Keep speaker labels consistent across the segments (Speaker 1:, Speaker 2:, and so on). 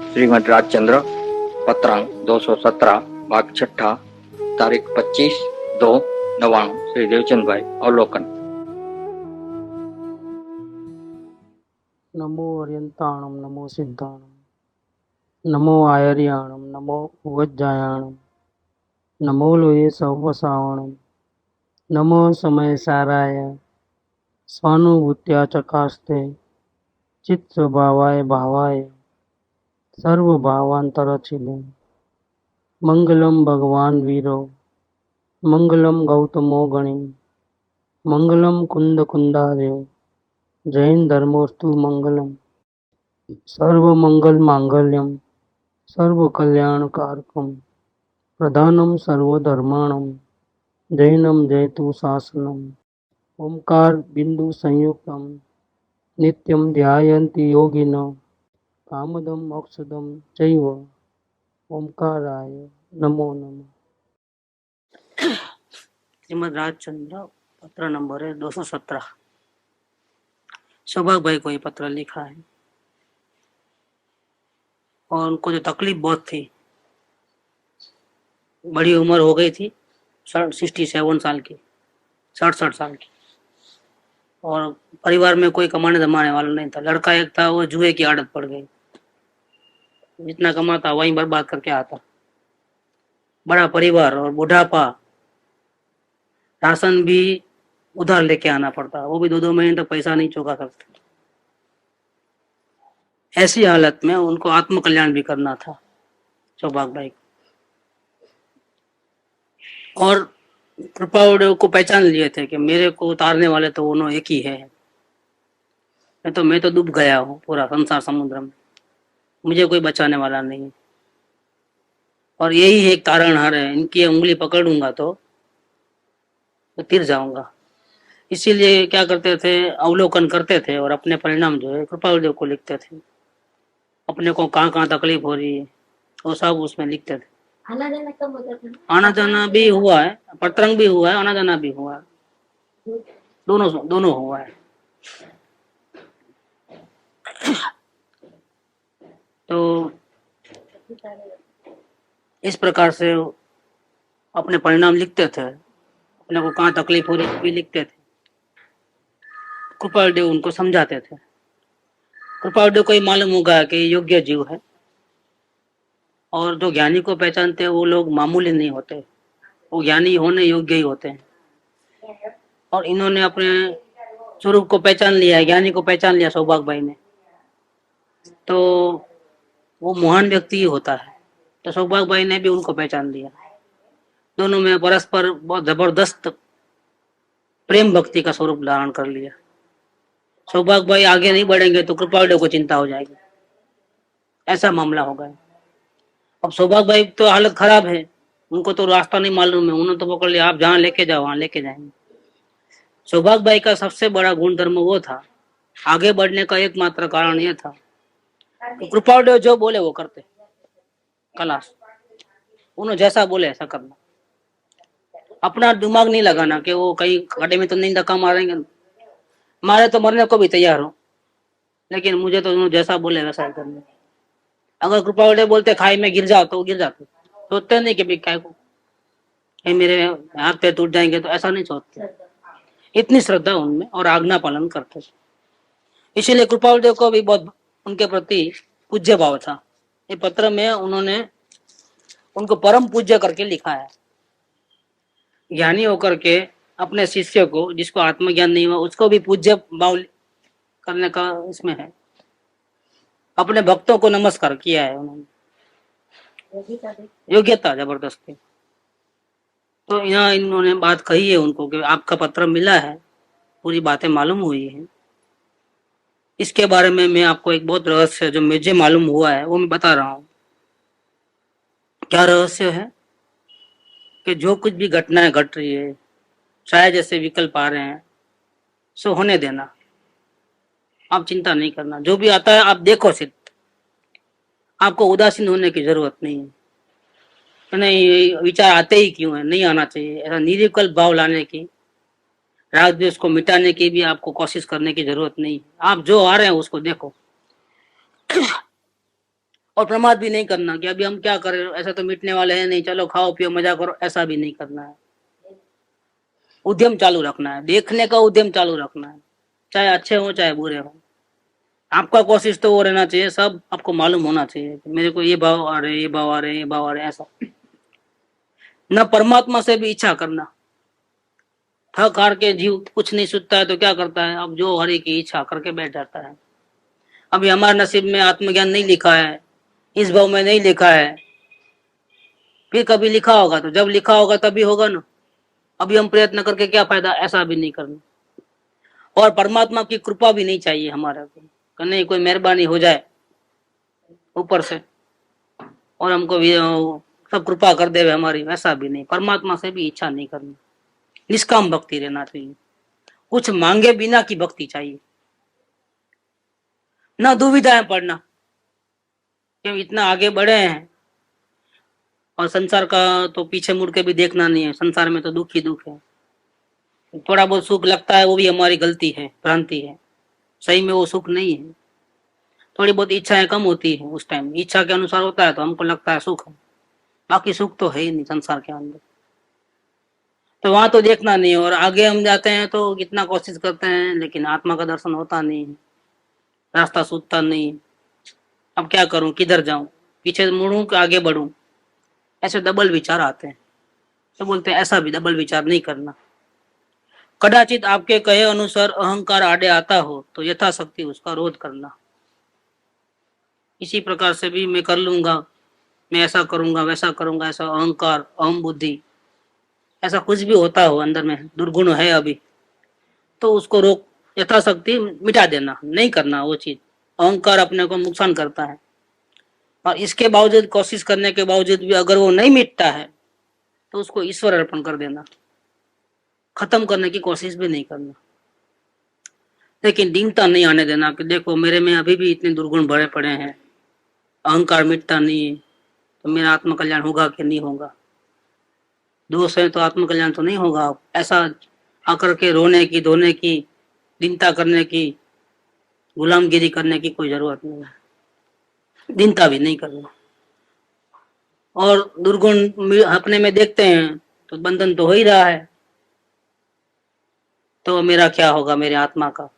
Speaker 1: श्रीमद राजचंद्र पत्रांक 217 भाग छठा तारीख 25/2/99 श्री देवचंद भाई अवलोकन।
Speaker 2: नमो अर्यंताणम नमो सिद्धाणम नमो आयर्याणम नमो उवज्जायाणम नमो लोये सवसावणम नमो समय साराय स्वानुभूत्या चकास्ते चित्त स्वभावाय भावाय सर्वभावांतरचिले मंगलम भगवान वीरो मंगलम गौतमो गणि मंगलम कुंद कुंदार्यो जैन धर्मोस्तु मंगलम सर्व मंगल मांगल्यम सर्व कल्याण कारकम प्रधानम सर्वधर्माणम जैनम जयतु शासनम ओंकार बिंदु संयुक्तम नित्यम ध्यायन्ति योगिनो कामदम मोक्षदम चैव ओंकाराय नमो नमः। श्रीमद राजचंद्र पत्र नंबर है 217। सौभाग्य भाई को ये पत्र लिखा है और उनको जो तकलीफ बहुत थी, बड़ी उम्र हो गई थी, 67 साल की, 67 साल की, और परिवार में कोई कमाने धमाने वाला नहीं था। लड़का एक था, वो जुए की आदत पड़ गई, जितना कमाता वहीं बर्बाद करके आता। बड़ा परिवार और बुढ़ापा, राशन भी उधार लेके आना पड़ता, वो भी 2-2 महीने तक पैसा नहीं चुका सकते। ऐसी हालत में उनको आत्म कल्याण भी करना था सौभाग्य भाई को, और कृपावड़े को पहचान लिए थे कि मेरे को उतारने वाले तो उन्होंने एक ही है। मैं तो डूब गया हूँ पूरा संसार समुद्र में, मुझे कोई बचाने वाला नहीं है, और यही एक तारणहार है। इनकी उंगली पकड़ूंगा तो तिर जाऊंगा। इसीलिए क्या करते थे, अवलोकन करते थे और अपने परिणाम जो है कृपावदेव को लिखते थे। अपने को कहाँ कहाँ तकलीफ हो रही है वो सब उसमें लिखते थे। आना जाना कब होता था? आना जाना भी हुआ है, पत्रंग भी हुआ है, आना जाना भी हुआ है, दोनों हुआ है। तो इस प्रकार से अपने परिणाम लिखते थे, अपने को कहाँ तकलीफ हो रही भी लिखते थे। कृपाल देव उनको समझाते थे। कृपाल देव को ही मालूम होगा कि योग्य जीव है, और जो ज्ञानी को पहचानते हैं वो लोग मामूली नहीं होते, वो ज्ञानी होने योग्य ही होते हैं। और इन्होंने अपने स्वरूप को पहचान लिया, ज्ञानी को पहचान लिया सौभाग्य भाई ने, तो वो महान व्यक्ति ही होता है। तो सौभाग्य भाई ने भी उनको पहचान लिया। दोनों में परस्पर बहुत जबरदस्त प्रेम भक्ति का स्वरूप धारण कर लिया। सौभाग्य भाई आगे नहीं बढ़ेंगे तो कृपाल को चिंता हो जाएगी, ऐसा मामला हो गया। अब सौभाग्य भाई तो हालत खराब है, उनको तो रास्ता नहीं मालूम है, उन्होंने तो पकड़ लिया, आप जहाँ लेके जाओ वहां लेके जाएंगे। सौभाग्य भाई का सबसे बड़ा गुण धर्म वो था, आगे बढ़ने का एकमात्र कारण यह था कि कृपाल जो बोले वो करते, खलास, उन्होंने जैसा बोले ऐसा करना। अपना दिमाग नहीं लगाना कि वो कहीं खड्डे में तो नहीं धक्का मारेंगे, मारे तो मरने को भी तैयार हो, लेकिन मुझे तो उन्होंने जैसा बोले वैसा ही करना। अगर कृपाल बोलते खाई में गिर जाओ तो गिर जाते, सोचते नहीं कि क्या को कहीं मेरे हाथ पैर टूट जाएंगे, तो ऐसा नहीं सोचते। इतनी श्रद्धा उनमें और आज्ञा पालन करते। इसीलिए कृपाल देव को भी बहुत उनके प्रति पूज्य भाव था। ये पत्र में उन्होंने उनको परम पूज्य करके लिखा है। ज्ञानी होकर के अपने शिष्य को, जिसको आत्मज्ञान नहीं हुआ, उसको भी पूज्य भाव करने का इसमें है। अपने भक्तों को नमस्कार किया है उन्होंने, योग्यता जबरदस्ती। तो यहाँ इन्होंने बात कही है उनको कि आपका पत्र मिला है, पूरी बातें मालूम हुई है। इसके बारे में मैं आपको एक बहुत रहस्य जो मुझे मालूम हुआ है वो मैं बता रहा हूँ। क्या रहस्य है कि जो कुछ भी घटनाएं घट रही है, शायद जैसे विकल्प आ रहे हैं, सो होने देना, आप चिंता नहीं करना। जो भी आता है आप देखो, सिर्फ आपको उदासीन होने की जरूरत नहीं है। नहीं विचार आते ही क्यों है, नहीं आना चाहिए, ऐसा निर्विकल्प भाव लाने की, राग द्वेष को मिटाने की भी आपको कोशिश करने की जरूरत नहीं है। आप जो आ रहे हैं उसको देखो और प्रमाद भी नहीं करना कि अभी हम क्या करें, ऐसा तो मिटने वाले हैं नहीं, चलो खाओ पियो मजा करो, ऐसा भी नहीं करना है। उद्यम चालू रखना है, देखने का उद्यम चालू रखना है, चाहे अच्छे हो चाहे बुरे हो। आपका कोशिश तो वो रहना चाहिए, सब आपको मालूम होना चाहिए कि मेरे को ये भाव आ रहे, ये भाव आ रहे, ये भाव आ रहे, ऐसा। न परमात्मा से भी इच्छा करना। थक हार के जीव कुछ नहीं सोचता है तो क्या करता है, अब जो हरि की इच्छा करके बैठ जाता है। अभी हमारे नसीब में आत्मज्ञान नहीं लिखा है, इस भाव में नहीं लिखा है, फिर कभी लिखा होगा तो जब लिखा होगा तभी होगा ना। अभी हम प्रयत्न करके क्या फायदा, ऐसा भी नहीं करना। और परमात्मा की कृपा भी नहीं चाहिए हमारे को, नहीं कोई मेहरबानी हो जाए ऊपर से और हमको भी सब कृपा कर दे हमारी, वैसा भी नहीं। परमात्मा से भी इच्छा नहीं करनी, निष्काम भक्ति रहना चाहिए, कुछ मांगे बिना की भक्ति चाहिए। न दुविधाएं पड़ना, क्यों इतना आगे बढ़े हैं और संसार का तो पीछे मुड़ के भी देखना नहीं है, संसार में तो दुख ही दुख है। थोड़ा बहुत सुख लगता है वो भी हमारी गलती है, भ्रांति है, सही में वो सुख नहीं है। थोड़ी बहुत इच्छाएं कम होती है, उस टाइम इच्छा के अनुसार होता है तो हमको लगता है सुख है, बाकी सुख तो है ही नहीं संसार के अंदर। तो वहां तो देखना नहीं, और आगे हम जाते हैं तो कितना कोशिश करते हैं लेकिन आत्मा का दर्शन होता नहीं है, रास्ता सूझता नहीं। अब क्या करूं, किधर जाऊं, पीछे मुड़ूं कि आगे बढ़ूं, ऐसे डबल विचार आते हैं। तो बोलते हैं ऐसा भी डबल विचार नहीं करना। कदाचित आपके कहे अनुसार अहंकार आड़े आता हो तो यथाशक्ति उसका रोध करना। इसी प्रकार से भी मैं कर लूंगा, मैं ऐसा करूंगा वैसा करूंगा, ऐसा अहंकार अहम बुद्धि ऐसा कुछ भी होता हो अंदर में दुर्गुण है अभी, तो उसको रोक यथाशक्ति मिटा देना, नहीं करना वो चीज। अहंकार अपने को नुकसान करता है, और इसके बावजूद कोशिश करने के बावजूद भी अगर वो नहीं मिटता है तो उसको ईश्वर अर्पण कर देना, खत्म करने की कोशिश भी नहीं करना। लेकिन दीनता नहीं आने देना कि देखो मेरे में अभी भी इतने दुर्गुण भरे पड़े हैं, अहंकार मिटता नहीं है, तो मेरा आत्मकल्याण होगा कि नहीं होगा, दोष है तो आत्मकल्याण तो नहीं होगा। ऐसा आकर के रोने की धोने की दीनता करने की गुलामगिरी करने की कोई जरूरत नहीं है, दीनता भी नहीं करना। और दुर्गुण अपने में देखते हैं तो बंधन तो हो ही रहा है, तो मेरा क्या होगा मेरे आत्मा का,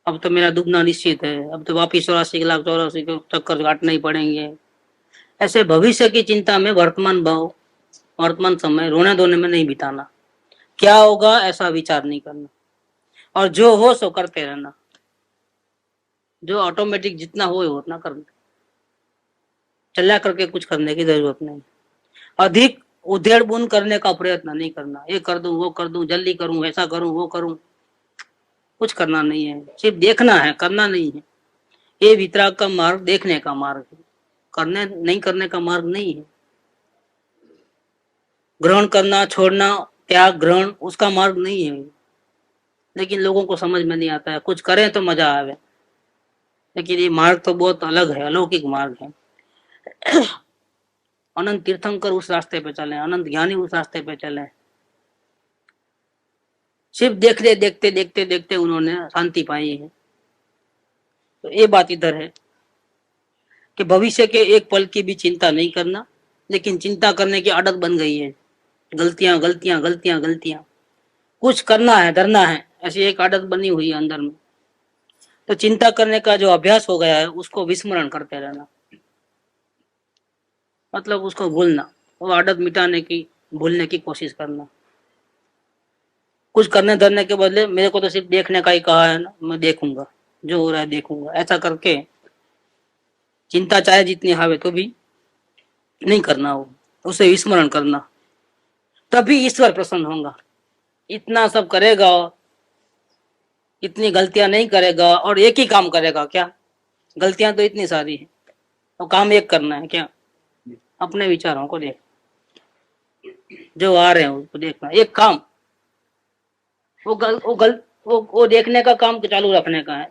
Speaker 2: अब तो मेरा डूबना निश्चित है, अब तो वापिस 84,84,84 के चक्कर काटने ही पड़ेंगे। ऐसे भविष्य की चिंता में वर्तमान भाव वर्तमान समय रोने धोने में नहीं बिताना, क्या होगा ऐसा विचार नहीं करना, और जो हो सो करते रहना, जो ऑटोमेटिक जितना हो उतना करना, चला करके कुछ करने की जरूरत नहीं। अधिक उधेड़ बुन करने का प्रयत्न नहीं करना, ये कर दूं वो कर दूं, जल्दी करूं ऐसा करूं वो करूं, कुछ करना नहीं है, सिर्फ देखना है, करना नहीं है। ये वितराग का मार्ग देखने का मार्ग है, करने नहीं करने का मार्ग नहीं है। ग्रहण करना छोड़ना त्याग ग्रहण उसका मार्ग नहीं है, लेकिन लोगों को समझ में नहीं आता है, कुछ करें तो मजा आवे, लेकिन ये मार्ग तो बहुत अलग है, अलौकिक मार्ग है। अनंत तीर्थंकर उस रास्ते पे चले, अनंत ज्ञानी उस रास्ते पे चले, सिर्फ देखते देखते देखते देखते उन्होंने शांति पाई है। तो ये बात इधर है कि भविष्य के एक पल की भी चिंता नहीं करना, लेकिन चिंता करने की आदत बन गई है, गलतियां गलतियां गलतियां गलतियां, कुछ करना है डरना है, ऐसी एक आदत बनी हुई है अंदर में। तो चिंता करने का जो अभ्यास हो गया है उसको विस्मरण करते रहना, मतलब उसको भूलना, वो आदत मिटाने की भूलने की कोशिश करना। कुछ करने धरने के बदले मेरे को तो सिर्फ देखने का ही कहा है ना, मैं देखूंगा जो हो रहा है देखूंगा, ऐसा करके चिंता चाहे जितनी हावे तो भी नहीं करना, हो उसे विस्मरण करना, तभी ईश्वर प्रसन्न होगा। इतना सब करेगा, इतनी गलतियां नहीं करेगा और एक ही काम करेगा क्या, गलतियां तो इतनी सारी है, तो काम एक करना है क्या, अपने विचारों को देख, जो आ रहे हैं उसको देखना, एक काम वो देखने का काम चालू रखने का है।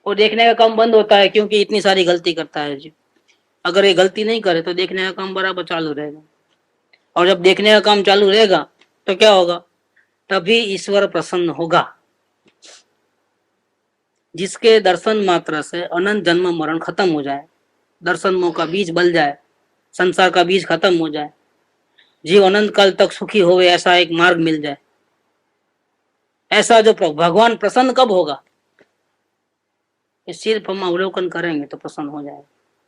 Speaker 2: वो देखने का काम बंद होता है क्योंकि इतनी सारी गलती करता है जी। अगर ये गलती नहीं करे तो देखने का काम बराबर चालू रहेगा, और जब देखने का काम चालू रहेगा तो क्या होगा, तभी ईश्वर प्रसन्न होगा। जिसके दर्शन मात्र से अनंत जन्म मरण खत्म हो जाए, दर्शनों का बीज बल जाए, संसार का बीज खत्म हो जाए, जीव अनंत काल तक सुखी होवे ऐसा एक मार्ग मिल जाए। ऐसा जो भगवान प्रसन्न कब होगा? कि सिर्फ हम अवलोकन करेंगे तो प्रसन्न हो जाएगा,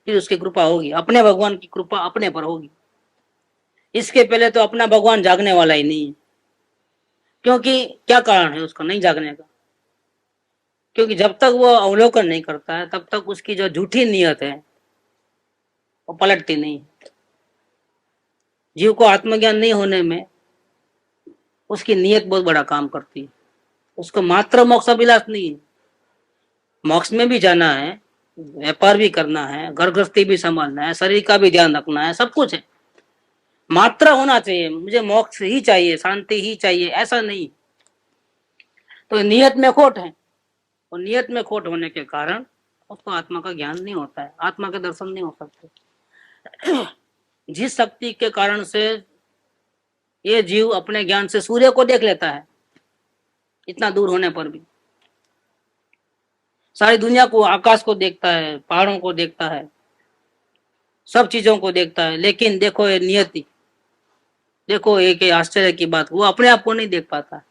Speaker 2: फिर उसकी कृपा होगी, अपने भगवान की कृपा अपने पर होगी। इसके पहले तो अपना भगवान जागने वाला ही नहीं है। क्योंकि क्या कारण है उसका नहीं जागने का? क्योंकि जब तक वो अवलोकन नहीं करता है तब तक उसकी जो झूठी नीयत है वो पलटती नहीं। जीव को आत्मज्ञान नहीं होने में उसकी नीयत बहुत बड़ा काम करती है। उसको मात्र मोक्ष अभिलाष नहीं है, मोक्ष में भी जाना है, व्यापार भी करना है, घर गृहस्थी भी संभालना है, शरीर का भी ध्यान रखना है, सब कुछ है। मात्र होना चाहिए, मुझे मोक्ष ही चाहिए, शांति ही चाहिए, ऐसा नहीं। तो नियत में खोट है, और नियत में खोट होने के कारण उसको आत्मा का ज्ञान नहीं होता है, आत्मा के दर्शन नहीं हो सकते। जिस शक्ति के कारण से ये जीव अपने ज्ञान से सूर्य को देख लेता है, इतना दूर होने पर भी सारी दुनिया को, आकाश को देखता है, पहाड़ों को देखता है, सब चीजों को देखता है, लेकिन देखो ये नियति, देखो एक आश्चर्य की बात, वो अपने आप को नहीं देख पाता।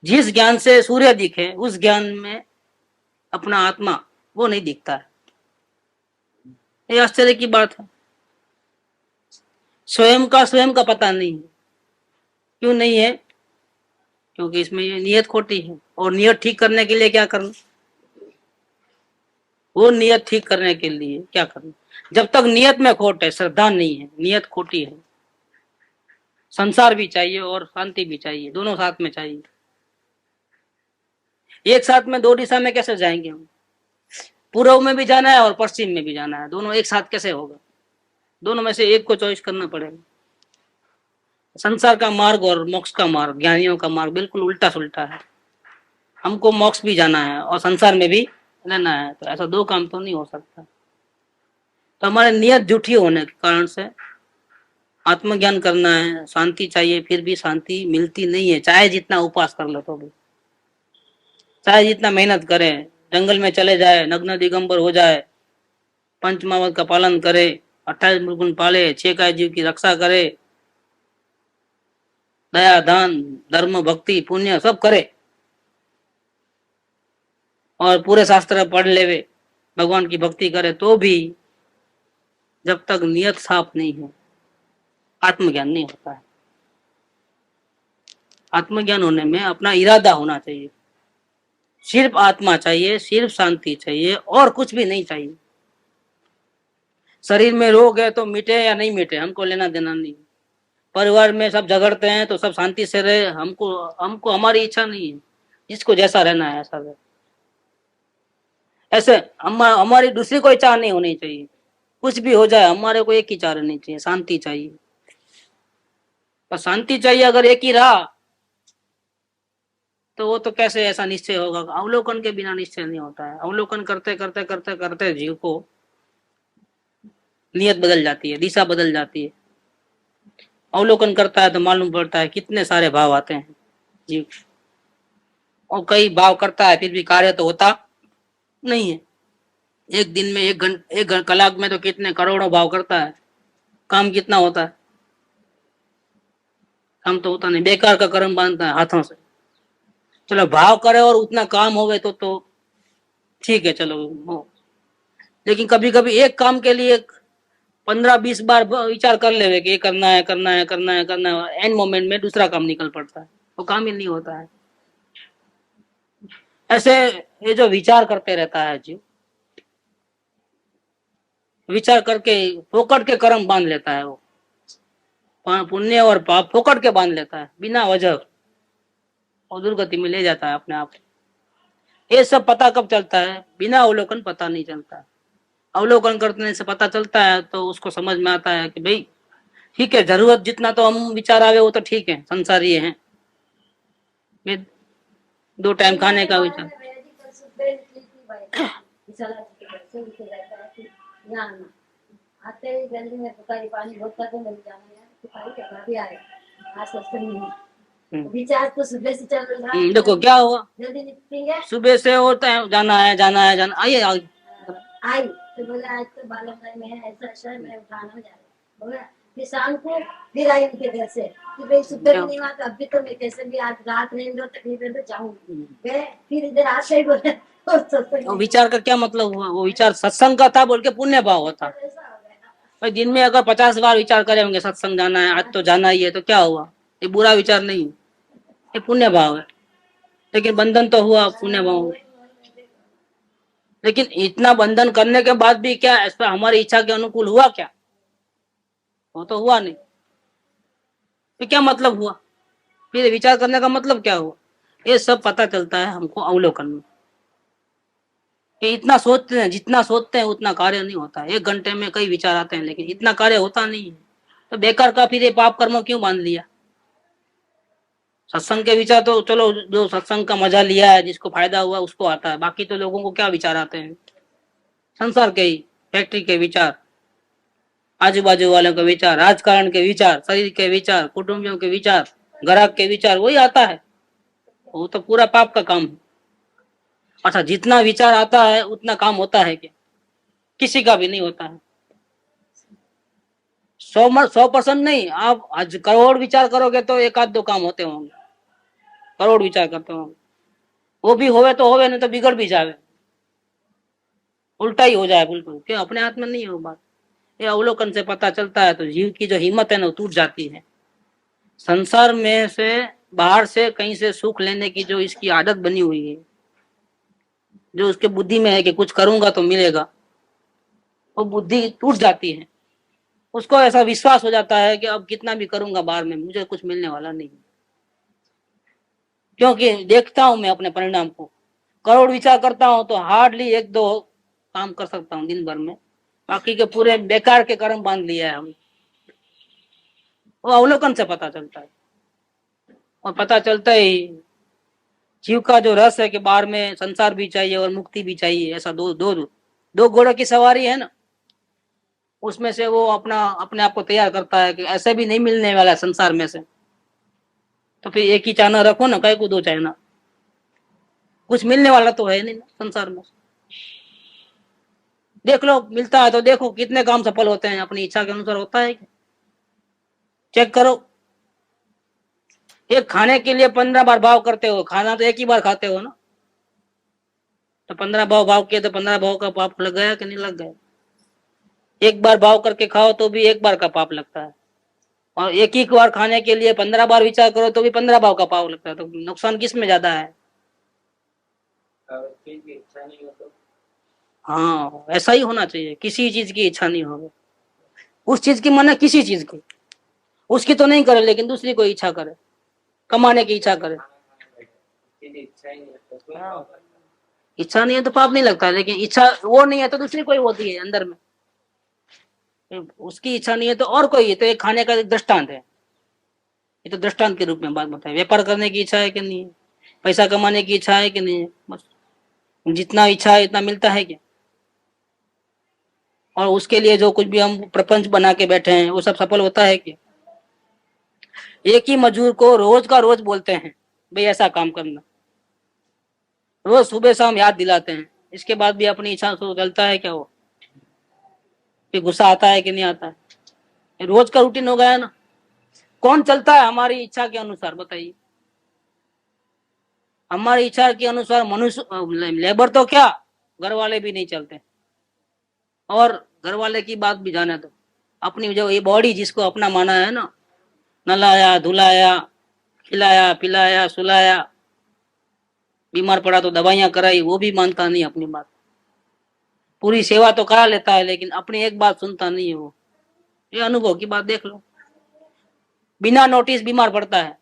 Speaker 2: जिस ज्ञान से सूर्य दिखे उस ज्ञान में अपना आत्मा वो नहीं दिखता है। ये आश्चर्य की बात है। स्वयं का पता नहीं है। क्यों नहीं है? क्योंकि इसमें ये नियत खोटी है। और नियत ठीक करने के लिए क्या करना? वो नियत ठीक करने के लिए क्या करना? जब तक नियत में खोट है, श्रद्धा नहीं है, नियत खोटी है, संसार भी चाहिए और शांति भी चाहिए, दोनों साथ में चाहिए। एक साथ में दो दिशा में कैसे जाएंगे हम? पूर्व में भी जाना है और पश्चिम में भी जाना है, दोनों एक साथ कैसे होगा? दोनों में से एक को चॉइस करना पड़ेगा। संसार का मार्ग और मोक्ष का मार्ग, ज्ञानियों का मार्ग बिल्कुल उल्टा सुल्टा है। हमको मोक्ष भी जाना है और संसार में भी रहना है, तो ऐसा दो काम तो नहीं हो सकता। तो हमारे नियत झूठी होने के कारण से आत्मज्ञान करना है, शांति चाहिए, फिर भी शांति मिलती नहीं है, चाहे जितना उपास कर लो तो भी, चाहे जितना मेहनत करे, जंगल में चले जाए, नग्न दिगंबर हो जाए, पंचमावत का पालन करे, 28 मुर्गुन पाले, 6 काय जीव की रक्षा करे, दया दान धर्म भक्ति पुण्य सब करे और पूरे शास्त्र पढ़ लेवे, भगवान की भक्ति करे, तो भी जब तक नियत साफ नहीं है आत्मज्ञान नहीं होता है। आत्मज्ञान होने में अपना इरादा होना चाहिए, सिर्फ आत्मा चाहिए, सिर्फ शांति चाहिए और कुछ भी नहीं चाहिए। शरीर में रोग है तो मिटे या नहीं मिटे हमको लेना देना नहीं। परिवार में सब झगड़ते हैं तो सब शांति से रहे, हमको हमको हमारी इच्छा नहीं है, जिसको जैसा रहना है ऐसा रहे। ऐसे हमारी दूसरी कोई चाह नहीं होनी चाहिए, कुछ भी हो जाए हमारे को एक ही चाह रहनी चाहिए, शांति चाहिए। पर शांति चाहिए अगर एक ही रहा तो वो तो कैसे ऐसा निश्चय होगा? अवलोकन के बिना निश्चय नहीं होता है। अवलोकन करते करते करते करते जीव को नियत बदल जाती है, दिशा बदल जाती है। अवलोकन करता है तो मालूम पड़ता है कितने सारे भाव आते हैं जीव, और कई भाव करता है फिर भी कार्य तो होता नहीं है। एक दिन में एक कलाक में तो कितने करोड़ों भाव करता है, काम कितना होता है? काम तो होता नहीं, बेकार का कर्म बांधता है हाथों से। चलो भाव करे और उतना काम होवे तो ठीक है, चलो हो। लेकिन कभी कभी एक काम के लिए 15-20 बार विचार कर लेवे कि ये करना है करना है करना है करना है, एंड मोमेंट में दूसरा काम निकल पड़ता है, वो काम ही नहीं होता है। ऐसे ये जो विचार करते रहता है जीव, विचार करके फोकट के कर्म बांध लेता है, वो पुण्य और पाप फोकट के बांध लेता है बिना वजह, और दुर्गति में ले जाता है अपने आप। ये सब पता कब चलता है? बिना अवलोकन पता नहीं चलता है। अवलोकन करने से पता चलता है तो उसको समझ में आता है कि भाई ठीक है, जरूरत जितना तो हम विचार आवे वो तो ठीक है, संसारी है, 2 टाइम खाने का विचार।
Speaker 3: आते ही जल्दी में पुकारी पानी भरता तो मिल जाना है, पुकारी के भाभी आए आज सस्ते नहीं विचार तो सुबह से चल रहा है।
Speaker 2: देखो क्या हुआ,
Speaker 3: जल्दी निपटेंगे,
Speaker 2: सुबह से होता है जाना है जाना है जाना, आइए
Speaker 3: आई तो बोले आज तो बालक में ऐसा ऐसा है, मैं उठाना जा रही बोला। फिर शाम को फिर आई उनके घर से कि भाई सुबह भी नहीं हुआ तो अभी तो मैं कैसे भी आज रात नहीं दो तकलीफ है तो जाऊंगी। गए फिर इधर आते ही बोले और सत्संग
Speaker 2: वो विचार का क्या मतलब हुआ? वो विचार सत्संग का था बोल के पुण्य भाव होता।
Speaker 3: ऐसा हो गया।
Speaker 2: भाई दिन में अगर 50 बार विचार करे होंगे सत्संग जाना है, आज तो जाना ही है, तो क्या हुआ? ये बुरा विचार नहीं है, ये पुण्य भाव है। लेकिन बंधन तो हुआ पुण्य भाव में। लेकिन इतना बंधन करने के बाद भी क्या ऐसा हमारी इच्छा के अनुकूल हुआ क्या? वो तो हुआ नहीं। फिर क्या मतलब हुआ? फिर विचार करने का मतलब क्या हुआ? ये सब पता चलता है हमको अवलोकन में कि इतना सोचते हैं, जितना सोचते हैं उतना कार्य नहीं होता है। 1 घंटे में कई विचार आते हैं लेकिन इतना कार्य होता नहीं है। तो बेकार का फिर ये पाप कर्म क्यों बांध लिया? सत्संग के विचार तो चलो जो सत्संग का मजा लिया है, जिसको फायदा हुआ उसको आता है, बाकी तो लोगों को क्या विचार आते हैं? संसार के ही, फैक्ट्री के विचार, आजू बाजू वालों के विचार, राजकारण के विचार, शरीर के विचार, कुटुंबियों के विचार, ग्राहक के विचार, वही आता है। वो तो पूरा पाप का काम है। अच्छा, जितना विचार आता है उतना काम होता है क्या? किसी का भी नहीं होता है। 100% नहीं, आप आज करोड़ विचार करोगे तो 1 आध 2 काम होते होंगे। करोड़ विचार करते होंगे, वो भी होवे तो होवे, नहीं तो बिगड़ भी जावे, उल्टा ही हो जाए बिल्कुल। क्यों? अपने हाथ में नहीं है वो बात। ये अवलोकन से पता चलता है तो जीव की जो हिम्मत है ना वो टूट जाती है। संसार में से बाहर से कहीं से सुख लेने की जो इसकी आदत बनी हुई है, जो उसके बुद्धि में है कि कुछ करूंगा तो मिलेगा, वो बुद्धि टूट जाती है। उसको ऐसा विश्वास हो जाता है कि अब कितना भी करूंगा बाहर में मुझे कुछ मिलने वाला नहीं, क्योंकि देखता हूं मैं अपने परिणाम को। करोड़ विचार करता हूं तो हार्डली 1-2 काम कर सकता हूँ दिन भर में, बाकी के पूरे बेकार के कर्म बांध लिया है हमने। वो अवलोकन से पता चलता है। और पता चलता ही जीव का जो रस है कि बाहर में संसार भी चाहिए और मुक्ति भी चाहिए, ऐसा दो घोड़ों की सवारी है ना, उसमें से वो अपने आप को तैयार करता है कि ऐसे भी नहीं मिलने वाला है संसार में से, तो फिर एक ही चाहना रखो ना, कई को 2 चाहना। कुछ मिलने वाला तो है नहीं ना संसार में। देख लो, मिलता है तो देखो कितने काम सफल होते हैं, अपनी इच्छा के अनुसार होता है क्या? चेक करो। एक खाने के लिए 15 बार भाव करते हो, खाना तो एक ही बार खाते हो ना, तो 15 भाव किए तो 15 भाव का पाप लग गया कि नहीं लग गया? एक बार भाव करके खाओ तो भी 1 बार का पाप लगता है, और एक ही बार खाने के लिए 15 बार विचार करो तो भी 15 भाव का पाप लगता है। तो नुकसान किस में ज्यादा है? हाँ, ऐसा ही होना चाहिए। किसी चीज की इच्छा नहीं होगी, उस चीज की माने किसी चीज की, उसकी तो नहीं करे लेकिन दूसरी कोई इच्छा करे, कमाने की इच्छा करे। इच्छा नहीं है तो पाप नहीं लगता, लेकिन इच्छा वो नहीं है तो दूसरी कोई होती है अंदर में। उसकी इच्छा नहीं है तो और कोई है, तो एक खाने का दृष्टांत है। ये तो दृष्टांत के रूप में बात बताए। व्यापार करने की इच्छा है कि नहीं है? पैसा कमाने की इच्छा है कि नहीं है? बस जितना इच्छा है इतना मिलता है क्या? और उसके लिए जो कुछ भी हम प्रपंच बना के बैठे हैं वो सब सफल होता है क्या? एक ही मजदूर को रोज का रोज बोलते हैं भाई ऐसा काम करना, रोज सुबह शाम याद दिलाते हैं, इसके बाद भी अपनी इच्छा से चलता है क्या? वो फिर गुस्सा आता है कि नहीं आता है? रोज का रूटीन हो गया ना। कौन चलता है हमारी इच्छा के अनुसार? बताइए। हमारी इच्छा के अनुसार मनुष्य, लेबर तो क्या, घर वाले भी नहीं चलते। और घर वाले की बात भी जाने दो, अपनी जो ये बॉडी जिसको अपना माना है ना, नलाया धुलाया खिलाया पिलाया सुलाया, बीमार पड़ा तो दवाइयां कराई, वो भी मानता नहीं अपनी बात। पूरी सेवा तो करा लेता है लेकिन अपनी एक बात सुनता नहीं है वो। ये अनुभव की बात देख लो। बिना नोटिस बीमार पड़ता है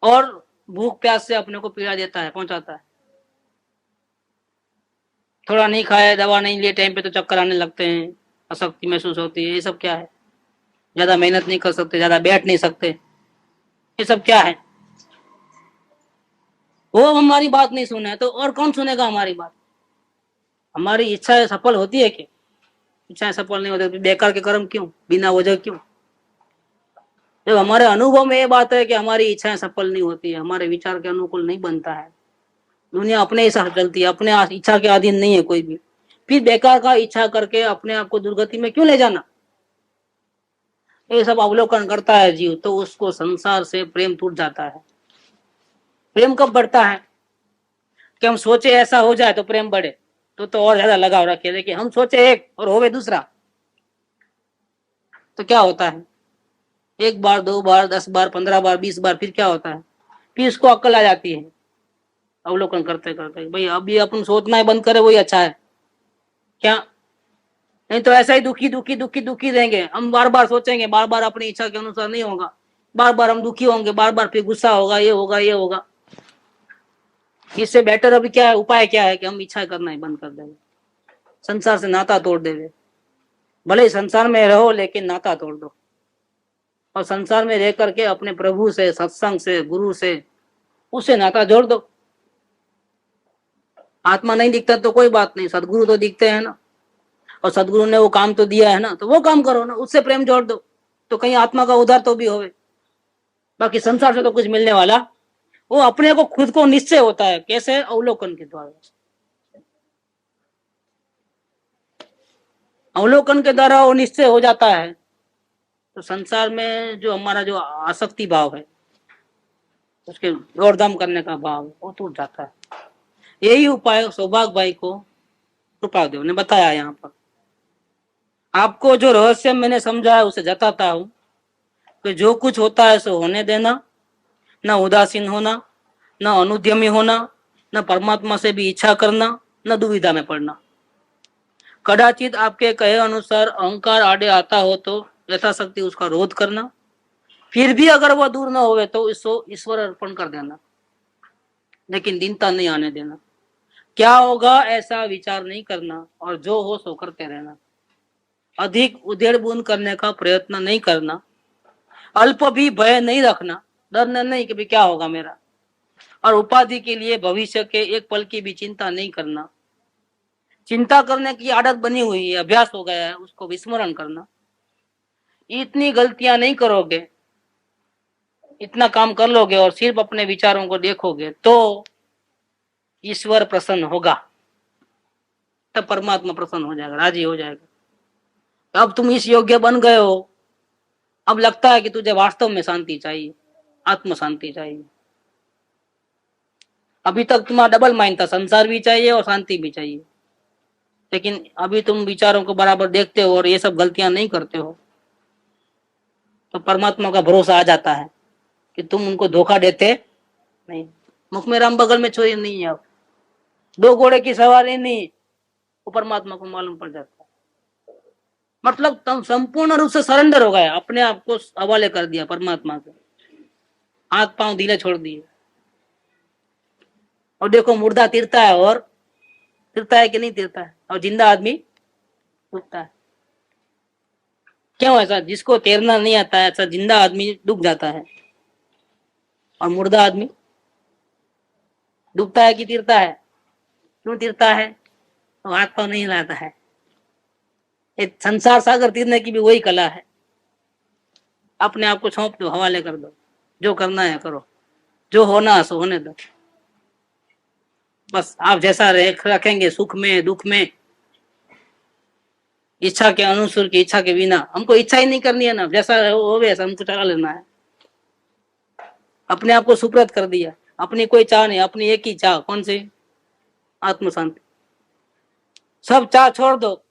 Speaker 2: और भूख प्यास से अपने को पीड़ा देता है, पहुंचाता है। थोड़ा नहीं खाया, दवा नहीं लिए टाइम पे तो चक्कर आने लगते हैं, अशक्ति महसूस होती है। ये सब क्या है? ज्यादा मेहनत नहीं कर सकते, ज्यादा बैठ नहीं सकते, ये सब क्या है? वो हमारी बात नहीं सुने तो और कौन सुनेगा हमारी बात? हमारी इच्छा सफल होती है क्या? इच्छाएं सफल नहीं होती, बेकार के कर्म क्यों, बिना वजह क्यों? जब हमारे अनुभव में ये बात है कि हमारी इच्छाएं सफल नहीं होती है, हमारे विचार के अनुकूल नहीं बनता है, दुनिया अपने हिसाब से चलती है, अपने इच्छा के अधीन नहीं है कोई भी। फिर बेकार का इच्छा करके अपने आप को दुर्गति में क्यों ले जाना? ये सब अवलोकन करता है जीव तो उसको संसार से प्रेम टूट जाता है। प्रेम कब बढ़ता है? कि हम सोचे ऐसा हो जाए तो प्रेम बढ़े, तो और ज्यादा लगाव रखे। देखिए हम सोचे एक और होवे दूसरा, तो क्या होता है? एक बार, दो बार, 10 बार, 15 बार, 20 बार, फिर क्या होता है? फिर उसको अक्ल आ जाती है अवलोकन करते करते, भाई अभी अपन सोचना ही बंद करे वही अच्छा है क्या? नहीं तो ऐसा ही दुखी दुखी दुखी दुखी रहेंगे। हम बार बार सोचेंगे, बार बार अपनी इच्छा के अनुसार नहीं होगा, बार बार हम दुखी होंगे, बार बार फिर गुस्सा होगा, ये होगा ये होगा। इससे बेटर अभी क्या है, उपाय क्या है कि हम इच्छा करना ही बंद कर देंगे, संसार से नाता तोड़ देंगे। भले ही संसार में रहो लेकिन नाता तोड़ दो, और संसार में रह करके अपने प्रभु से, सत्संग से, गुरु से, उससे नाता जोड़ दो। आत्मा नहीं दिखता तो कोई बात नहीं, सदगुरु तो दिखते हैं ना, और सदगुरु ने वो काम तो दिया है ना, तो वो काम करो ना, उससे प्रेम जोड़ दो, तो कहीं आत्मा का उद्धार तो भी होवे। बाकी संसार से तो कुछ मिलने वाला, वो अपने को खुद को निश्चय होता है। कैसे? अवलोकन के द्वारा। अवलोकन के द्वारा वो निश्चय हो जाता है, तो संसार में जो हमारा जो आसक्ति भाव है, उसके दौड़धाम करने का भाव वो टूट जाता है। यही उपाय सौभाग्य भाई को कृपादेव ने बताया। यहाँ पर आपको जो रहस्य मैंने समझा है उसे जताता हूं कि जो कुछ होता है सो होने देना, न उदासीन होना, न अनुद्यमी होना, न परमात्मा से भी इच्छा करना, न दुविधा में पड़ना। कदाचित आपके कहे अनुसार अहंकार आड़े आता हो तो यथाशक्ति उसका रोध करना, फिर भी अगर वह दूर न होवे तो इसको ईश्वर अर्पण कर देना, लेकिन दीनता नहीं आने देना। क्या होगा ऐसा विचार नहीं करना, और जो हो सो करते रहना। अधिक उधेड़ बुन करने का प्रयत्न नहीं करना, अल्प भी भय नहीं रखना, डरना नहीं कि क्या होगा मेरा, और उपाधि के लिए भविष्य के एक पल की भी चिंता नहीं करना। चिंता करने की आदत बनी हुई है, अभ्यास हो गया है, उसको विस्मरण करना। इतनी गलतियां नहीं करोगे, इतना काम कर लोगे और सिर्फ अपने विचारों को देखोगे तो ईश्वर प्रसन्न होगा, तब परमात्मा प्रसन्न हो जाएगा, राजी हो जाएगा। अब तुम इस योग्य बन गए हो, अब लगता है कि तुझे वास्तव में शांति चाहिए, आत्म शांति चाहिए। अभी तक तुम्हारा डबल माइंड था, संसार भी चाहिए और शांति भी चाहिए, लेकिन अभी तुम विचारों को बराबर देखते हो और ये सब गलतियां नहीं करते हो, तो परमात्मा का भरोसा आ जाता है कि तुम उनको धोखा देते नहीं। मुख में राम बगल में छोरी नहीं है, अब दो घोड़े की सवारी नहीं, वो परमात्मा को मालूम पड़ जाता है। मतलब तुम संपूर्ण रूप से सरेंडर हो गए, अपने आप को हवाले कर दिया परमात्मा के, हाथ पांव ढीले छोड़ दिए। और देखो मुर्दा तिरता है, और तिरता है कि नहीं तिरता है, और जिंदा आदमी डूबता है। क्यों ऐसा? जिसको तैरना नहीं आता है ऐसा जिंदा आदमी डूब जाता है, और मुर्दा आदमी डूबता है कि तिरता है? क्यों तिरता है? तो हाथ पांव नहीं हिलाता है। एक संसार सागर तीरने की भी वही कला है। अपने आप को सौंप दो, हवाले कर दो, जो करना है करो, जो होना है सो होने दो। बस आप जैसा रखेंगे, सुख में दुख में, इच्छा के अनुसार की, इच्छा के बिना। हमको इच्छा ही नहीं करनी है ना, जैसा हो वैसा हमको चला लेना है। अपने आप को सुप्रत कर दिया, अपनी कोई चाह नहीं, अपनी एक ही चाह, कौन सी? आत्म शांति। सब चाह छोड़ दो,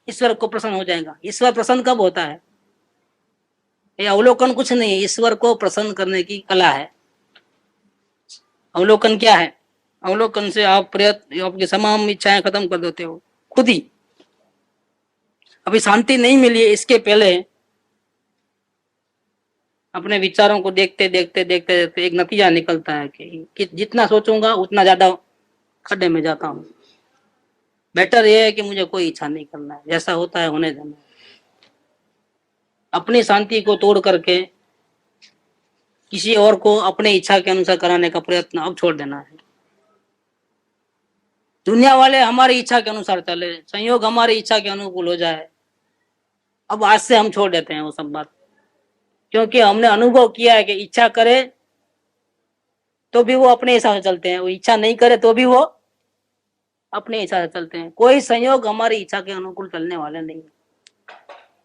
Speaker 2: ईश्वर को प्रसन्न हो जाएगा। ईश्वर प्रसन्न कब होता है? ये अवलोकन कुछ नहीं है, ईश्वर को प्रसन्न करने की कला है। अवलोकन क्या है? अवलोकन से आप प्रयत्न, आपकी तमाम इच्छाएं खत्म कर देते हो खुद ही। अभी शांति नहीं मिली है, इसके पहले अपने विचारों को देखते देखते देखते देखते एक नतीजा निकलता है कि जितना सोचूंगा उतना ज्यादा खड्डे में जाता हूँ। बेटर ये है कि मुझे कोई इच्छा नहीं करना है, जैसा होता है होने देना है। अपनी शांति को तोड़ करके किसी और को अपने इच्छा के अनुसार कराने का प्रयत्न अब छोड़ देना है। दुनिया वाले हमारी इच्छा के अनुसार चले, संयोग हमारी इच्छा के अनुकूल हो जाए, अब आज से हम छोड़ देते हैं वो सब बात। क्योंकि हमने अनुभव किया है कि इच्छा करे तो भी वो अपने हिसाब से चलते हैं, वो इच्छा नहीं करे तो भी वो अपने हिसाब से चलते हैं। कोई संयोग हमारी इच्छा के अनुकूल चलने वाले नहीं है।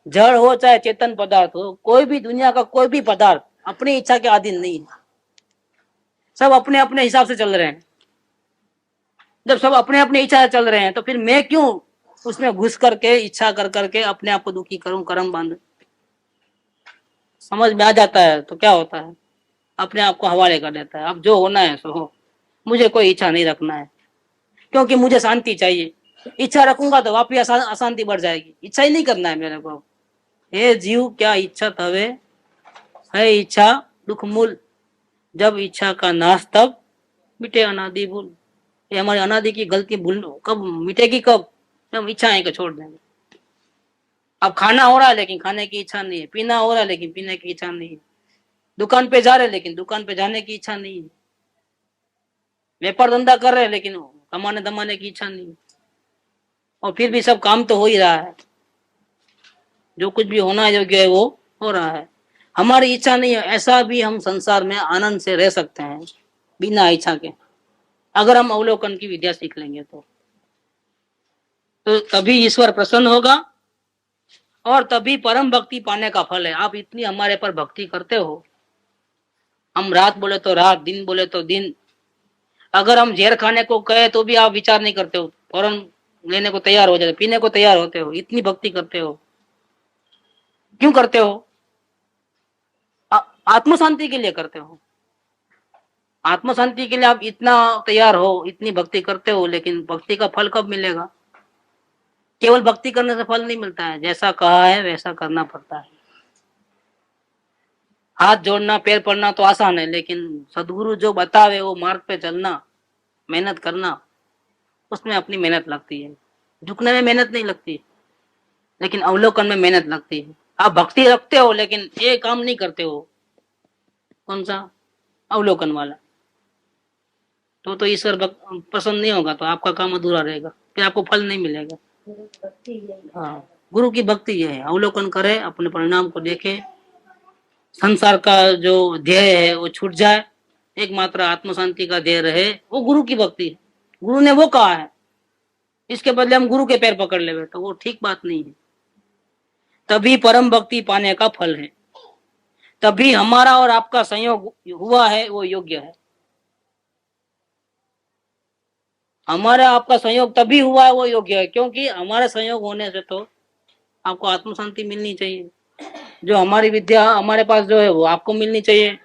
Speaker 2: जड़ हो चाहे चेतन पदार्थ हो, कोई भी दुनिया का कोई भी पदार्थ अपनी इच्छा के अधीन नहीं है। सब अपने अपने हिसाब से चल रहे हैं। जब सब अपने अपने इच्छा से चल रहे हैं तो फिर मैं क्यों उसमें घुस करके इच्छा कर करके अपने आप को दुखी करूं, कर्म बांधूं? समझ में आ जाता है तो क्या होता है, अपने आप को हवाले कर देता है। अब जो होना है सो हो, मुझे कोई इच्छा नहीं रखना है, क्योंकि मुझे शांति चाहिए। इच्छा रखूंगा तो वापिस अशांति बढ़ जाएगी। इच्छा ही नहीं करना है मेरे को। हे जीव क्या इच्छा हवे, है इच्छा दुख मूल, जब इच्छा का नाश तब मिटे अनादि भूल। ये हमारी अनादि की गलती भूल कब मिटेगी, कब हम इच्छाएं को छोड़ देंगे। अब खाना हो रहा है लेकिन खाने की इच्छा नहीं है, पीना हो रहा है लेकिन पीने की इच्छा नहीं है, दुकान पे जा रहे लेकिन दुकान पे जाने की इच्छा नहीं है, व्यापार धंधा कर रहे लेकिन कमाने दमाने की इच्छा नहीं है, और फिर भी सब काम तो हो ही रहा है। जो कुछ भी होना योग्य है वो हो रहा है। हमारी इच्छा नहीं है, ऐसा भी हम संसार में आनंद से रह सकते हैं बिना इच्छा के, अगर हम अवलोकन की विद्या सीख लेंगे तो तभी ईश्वर प्रसन्न होगा और तभी परम भक्ति पाने का फल है। आप इतनी हमारे पर भक्ति करते हो, हम रात बोले तो रात, दिन बोले तो दिन, अगर हम जहर खाने को कहे तो भी आप विचार नहीं करते हो, फौरन लेने को तैयार हो जाते, पीने को तैयार होते हो। इतनी भक्ति करते हो, क्यों करते हो? आत्म शांति के लिए करते हो। आत्म शांति के लिए आप इतना तैयार हो, इतनी भक्ति करते हो, लेकिन भक्ति का फल कब मिलेगा? केवल भक्ति करने से फल नहीं मिलता है, जैसा कहा है वैसा करना पड़ता है। हाथ जोड़ना पैर पड़ना तो आसान है, लेकिन सदगुरु जो बतावे वो मार्ग पे चलना, मेहनत करना, उसमें अपनी मेहनत लगती है। झुकने में मेहनत नहीं लगती, लेकिन अवलोकन में मेहनत लगती है। आप भक्ति रखते हो लेकिन ये काम नहीं करते हो, कौन सा? अवलोकन वाला। तो ईश्वर प्रसन्न नहीं होगा, तो आपका काम अधूरा रहेगा, फिर आपको फल नहीं मिलेगा। हाँ, गुरु की भक्ति ये है, अवलोकन करे, अपने परिणाम को देखे, संसार का जो ध्येय है वो छूट जाए, एकमात्र आत्म शांति का ध्येय रहे, वो गुरु की भक्ति है। गुरु ने वो कहा है, इसके बदले हम गुरु के पैर पकड़ ले तो वो ठीक बात नहीं है। तभी परम भक्ति पाने का फल है, तभी हमारा और आपका संयोग हुआ है वो योग्य है। हमारा आपका संयोग तभी हुआ है वो योग्य है, क्योंकि हमारा संयोग होने से तो आपको आत्म शांति मिलनी चाहिए। जो हमारी विद्या हमारे पास जो है वो आपको मिलनी चाहिए।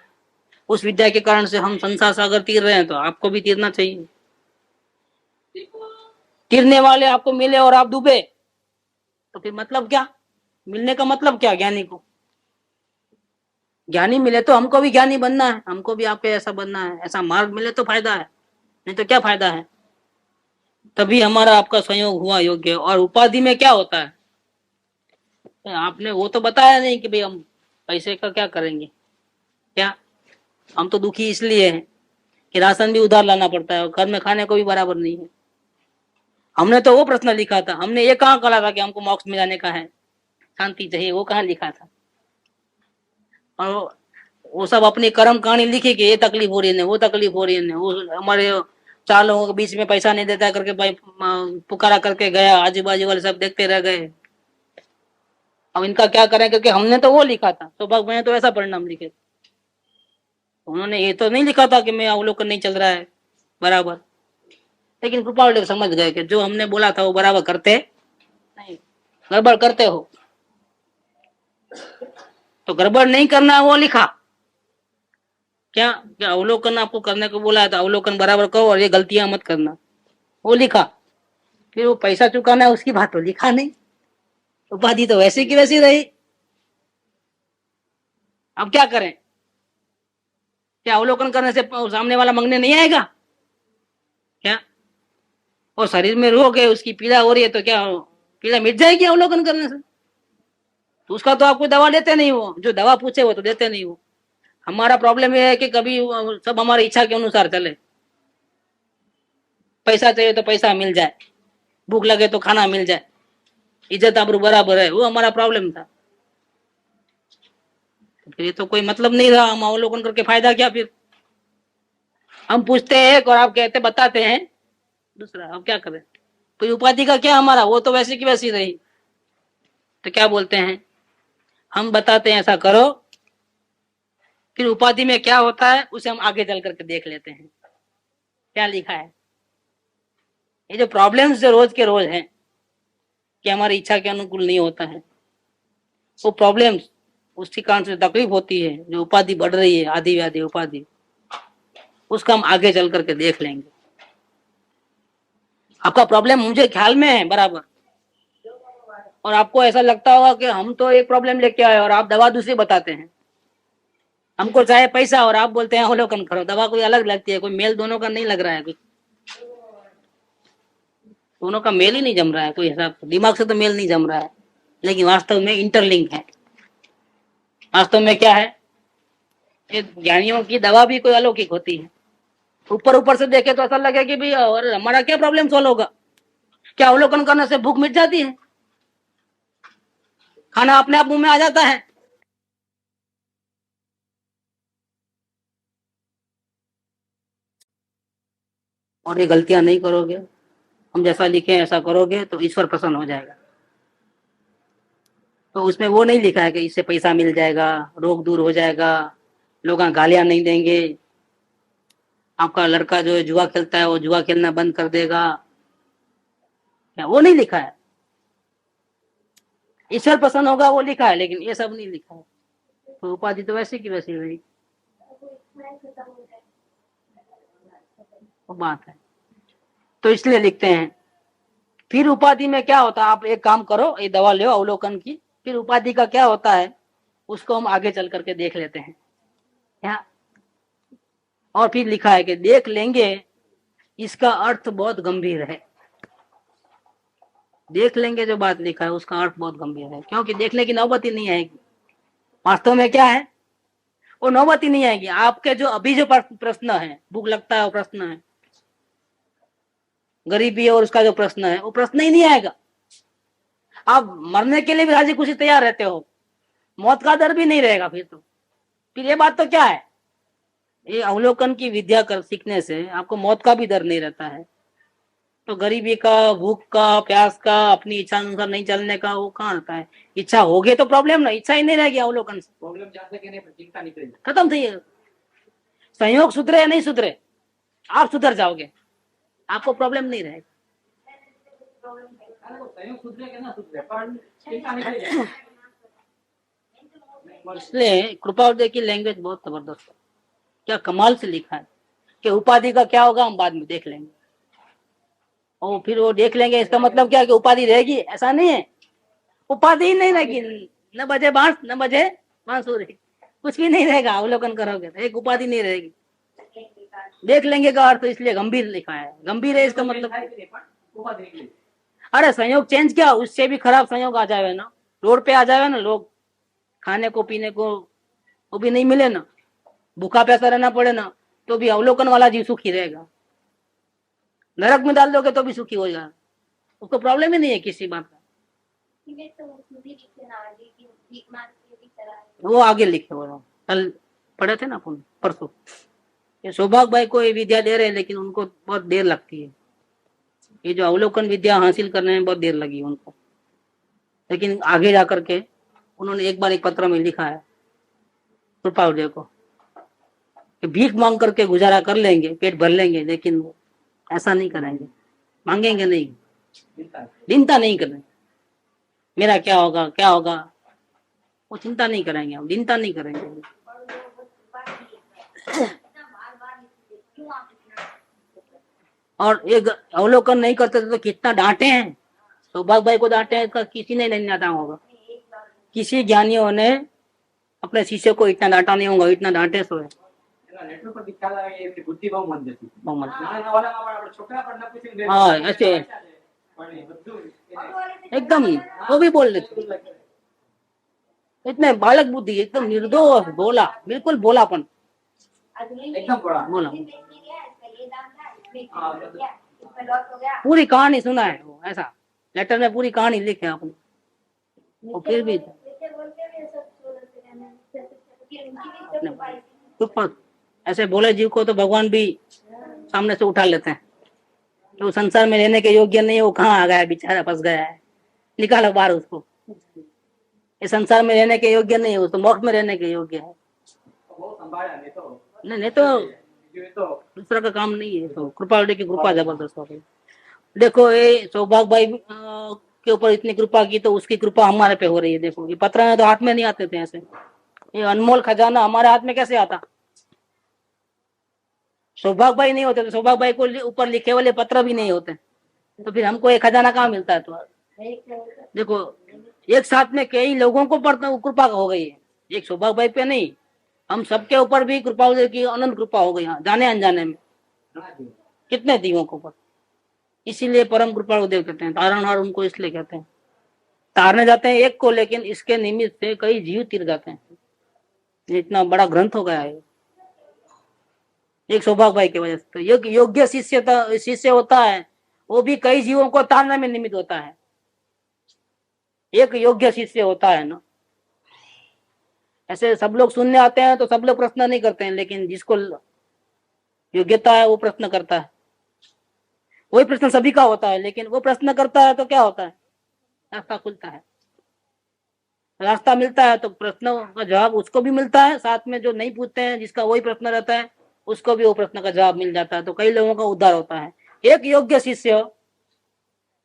Speaker 2: उस विद्या के कारण से हम संसार सागर तीर रहे हैं, तो आपको भी तीरना चाहिए। तीरने वाले आपको मिले और आप डूबे तो फिर मतलब क्या? मिलने का मतलब क्या? ज्ञानी को ज्ञानी मिले तो हमको भी ज्ञानी बनना है, हमको भी आपके ऐसा बनना है, ऐसा मार्ग मिले तो फायदा है, नहीं तो क्या फायदा है। तभी हमारा आपका संयोग हुआ योग्य। और उपाधि में क्या होता है, आपने वो तो बताया नहीं कि भाई हम पैसे का क्या करेंगे। क्या हम तो दुखी इसलिए हैं कि राशन भी उधार लाना पड़ता है और घर में खाने को भी बराबर नहीं है। हमने तो वो प्रश्न लिखा था, हमने ये कहाँ कहा था कि हमको मोक्ष में जाने का है, शांति चाहिए, वो कहाँ लिखा था? और वो सब अपनी कर्म कहानी लिखी कि ये तकलीफ हो रही है, वो तकलीफ हो रही है, वो हमारे 4 लोगों के बीच में पैसा नहीं देता करके भाई पुकारा करके गया, आजू बाजू वाले सब देखते रह गए। अब इनका क्या करें, क्योंकि हमने तो वो लिखा था, सौभाग्य मैंने तो ऐसा परिणाम लिखे। उन्होंने ये तो नहीं लिखा था कि मैं अवलोकन नहीं चल रहा है बराबर, लेकिन कृपाल समझ गए कि जो हमने बोला था वो बराबर करते नहीं, गड़बड़ करते हो। तो गड़बड़ नहीं करना है वो लिखा, क्या अवलोकन आपको करने को बोला है तो अवलोकन बराबर करो और ये गलतियां मत करना, वो लिखा। फिर वो पैसा चुकाना है उसकी बात तो लिखा नहीं, उपाधि तो वैसे की वैसी रही। अब क्या करें? क्या अवलोकन करने से सामने वाला मांगने नहीं आएगा क्या? और शरीर में रोग है, उसकी पीड़ा हो रही है, तो क्या पीड़ा मिट जाएगी अवलोकन करने से? तो उसका तो आप कोई दवा देते नहीं हो, जो दवा पूछे वो तो देते नहीं हो। हमारा प्रॉब्लम यह है कि कभी सब हमारी इच्छा के अनुसार चले। पैसा चाहिए तो पैसा मिल जाए, भूख लगे तो खाना मिल जाए, इज्जत आबरू बराबर है, वो हमारा प्रॉब्लम था। तो फिर ये तो कोई मतलब नहीं रहा, हम अवलोकन करके फायदा क्या फिर? हम पूछते हैं और आप कहते बताते हैं दूसरा। अब क्या करें? कोई उपाधि का क्या हमारा, वो तो वैसे की वैसी रही। तो क्या बोलते हैं, हम बताते हैं ऐसा करो, फिर उपाधि में क्या होता है उसे हम आगे चल करके देख लेते हैं क्या लिखा है। ये जो प्रॉब्लम्स जो रोज के रोज हैं कि हमारी इच्छा के अनुकूल नहीं होता है, वो प्रॉब्लम्स, उसके कारण से तकलीफ होती है, जो उपाधि बढ़ रही है, आदि व्याधि उपाधि, उसका हम आगे चल करके देख लेंगे। आपका प्रॉब्लम मुझे ख्याल में है बराबर, और आपको ऐसा लगता होगा कि हम तो एक प्रॉब्लम लेके आए और आप दवा दूसरी बताते हैं। हमको चाहे पैसा और आप बोलते हैं अवलोकन करो, दवा कोई अलग लगती है, कोई मेल दोनों का नहीं लग रहा है, कुछ दोनों का मेल ही नहीं जम रहा है, कोई हिसाब से दिमाग से तो मेल नहीं जम रहा है, लेकिन वास्तव में इंटरलिंक है। वास्तव में क्या है, ये ज्ञानियों की दवा भी कोई अलौकिक होती है। ऊपर ऊपर से देखे तो ऐसा लगे कि भाई और हमारा क्या प्रॉब्लम सॉल्व होगा, क्या अवलोकन करने से भूख मिट जाती है, खाना अपने आप मुंह में आ जाता है। और ये गलतियां नहीं करोगे, हम जैसा लिखे ऐसा करोगे तो ईश्वर प्रसन्न हो जाएगा। तो उसमें वो नहीं लिखा है कि इससे पैसा मिल जाएगा, रोग दूर हो जाएगा, लोग गालियां नहीं देंगे, आपका लड़का जो है जुआ खेलता है वो जुआ खेलना बंद कर देगा, क्या वो नहीं लिखा है। ईश्वर प्रसन्न होगा वो लिखा है, लेकिन ये सब नहीं लिखा है। तो उपाधि तो वैसी की वैसी रही, वो बात है। तो इसलिए लिखते हैं फिर उपाधि में क्या होता है, आप एक काम करो, ये दवा लो अवलोकन की, फिर उपाधि का क्या होता है उसको हम आगे चल करके देख लेते हैं क्या। और फिर लिखा है कि देख लेंगे, इसका अर्थ बहुत गंभीर है। देख लेंगे जो बात लिखा है उसका अर्थ बहुत गंभीर है, क्योंकि देखने की नौबत ही नहीं आएगी। वास्तव में क्या है, वो नौबत ही नहीं आएगी। आपके जो अभी जो प्रश्न है, भूख लगता है वो प्रश्न है, गरीबी है और उसका जो प्रश्न है वो प्रश्न ही नहीं आएगा। आप मरने के लिए भी राजी खुशी तैयार रहते हो, मौत का डर भी नहीं रहेगा। फिर ये बात तो क्या है, ये अवलोकन की विद्या कर सीखने से आपको मौत का भी डर नहीं रहता है। तो गरीबी का, भूख का, प्यास का, अपनी इच्छा अनुसार नहीं चलने का वो कहाँ आता है। इच्छा होगी तो प्रॉब्लम ना, इच्छा ही नहीं रहेगी अवलोकन से,
Speaker 1: प्रॉब्लम जा सके नहीं, चिंता निकल
Speaker 2: खत्म थी। संयोग सुधरे या नहीं सुधरे, आप सुधर जाओगे, आपको प्रॉब्लम नहीं रहेगा। इसलिए कृपाउदय की लैंग्वेज बहुत जबरदस्त है, क्या कमाल से लिखा है कि उपाधि का क्या होगा हम बाद में देख लेंगे। और फिर वो देख लेंगे इसका मतलब क्या कि उपाधि रहेगी, ऐसा नहीं है। उपाधि ही नहीं रहेगी, न बजे बांस न बजे बांसुरी, कुछ भी नहीं रहेगा। अवलोकन करोगे तो एक उपाधि नहीं रहेगी। देख लेंगे का अर्थ इसलिए गंभीर लिखा है, गंभीर है इसका मतलब। अरे संयोग चेंज क्या, उससे भी खराब संयोग आ जाए ना, रोड पे आ जाए ना लोग, खाने को पीने को वो भी नहीं मिले ना, भूखा प्यासा रहना पड़े ना, तो भी अवलोकन वाला जीव सुखी रहेगा। नरक में डाल दोगे तो भी सुखी हो जाएगा, उसको प्रॉब्लम ही नहीं है किसी बात का। वो आगे लिखे हो, कल पढ़े थे ना अपन परसों, ये सौभाग्य भाई को ये विद्या दे रहे हैं, लेकिन उनको बहुत देर लगती है। ये जो अवलोकन विद्या हासिल करने में बहुत देर लगी उनको, लेकिन आगे जाकर के उन्होंने एक बार एक पत्र में लिखा है कृपाउदय को कि भीख मांग करके गुजारा कर लेंगे, पेट भर लेंगे, लेकिन वो ऐसा नहीं करेंगे, मांगेंगे नहीं, चिंता नहीं करेंगे मेरा क्या होगा क्या होगा, वो चिंता नहीं करेंगे, हम चिंता नहीं करेंगे। और एक अवलोकन नहीं करते तो कितना डांटे हैं, सौभाग्य भाई को डांटे हैं, किसी ने नहीं डांटा होगा। किसी ज्ञानियों ने अपने शिष्य को इतना डांटा नहीं होगा, इतना डांटे सो है। हाँ ऐसे एकदम वो भी बोल देते, इतने बालक बुद्धि, एकदम निर्दोष, बोला, बिल्कुल बोलापन, एकदम बोला। पूरी कहानी सुना है वो, ऐसा लेटर में पूरी कहानी लिखे आपने, वो फिर भी ऐसे भोले जीव को तो भगवान भी सामने से उठा लेते हैं। तो संसार में रहने के योग्य नहीं है, वो कहाँ आ गया है, बेचारा फंस गया है, निकालो बाहर उसको। ये संसार में रहने के योग्य नहीं है, वो तो मोक्ष में रहने के योग्य है।
Speaker 1: वो संभाला नहीं तो
Speaker 2: नहीं तो
Speaker 1: ये तो
Speaker 2: दूसरा का काम नहीं है। तो कृपा की कृपा जबरदस्त हो गई। देखो ये सौभाग्य भाई के ऊपर इतनी कृपा की, तो उसकी कृपा हमारे पे हो रही है। देखो ये पत्र तो हाथ में नहीं आते थे ऐसे, ये अनमोल खजाना हमारे हाथ में कैसे आता। सौभाग्य भाई नहीं होते तो सौभाग्य भाई को ऊपर लिखे वाले पत्र भी नहीं होते, तो फिर हमको ये खजाना कहाँ मिलता है। तो देखो एक साथ में कई लोगों को कृपा हो गई है, एक सौभाग्य भाई पे नहीं, हम सबके ऊपर भी कृपा की अनंत कृपा हो गई, जाने अनजाने में कितने जीवों के ऊपर। इसीलिए परम कृपालु देव कहते हैं, तारणहार उनको इसलिए कहते हैं। तारने जाते हैं एक को, लेकिन इसके निमित्त से कई जीव तिर जाते हैं। इतना बड़ा ग्रंथ हो गया है एक सौभाग्य भाई की वजह से। तो योग्य शिष्य होता है, वो भी कई जीवों को तारने में निमित्त होता है। एक योग्य शिष्य होता है ना, ऐसे सब लोग सुनने आते हैं तो सब लोग प्रश्न नहीं करते हैं, लेकिन जिसको योग्यता है वो प्रश्न करता है। वही प्रश्न सभी का होता है, लेकिन वो प्रश्न करता है तो क्या होता है, रास्ता खुलता है, रास्ता मिलता है। तो प्रश्नों का जवाब उसको भी मिलता है, साथ में जो नहीं पूछते हैं, जिसका वही प्रश्न रहता है, उसको भी वो प्रश्न का जवाब मिल जाता है। तो कई लोगों का उद्धार होता है। एक योग्य शिष्य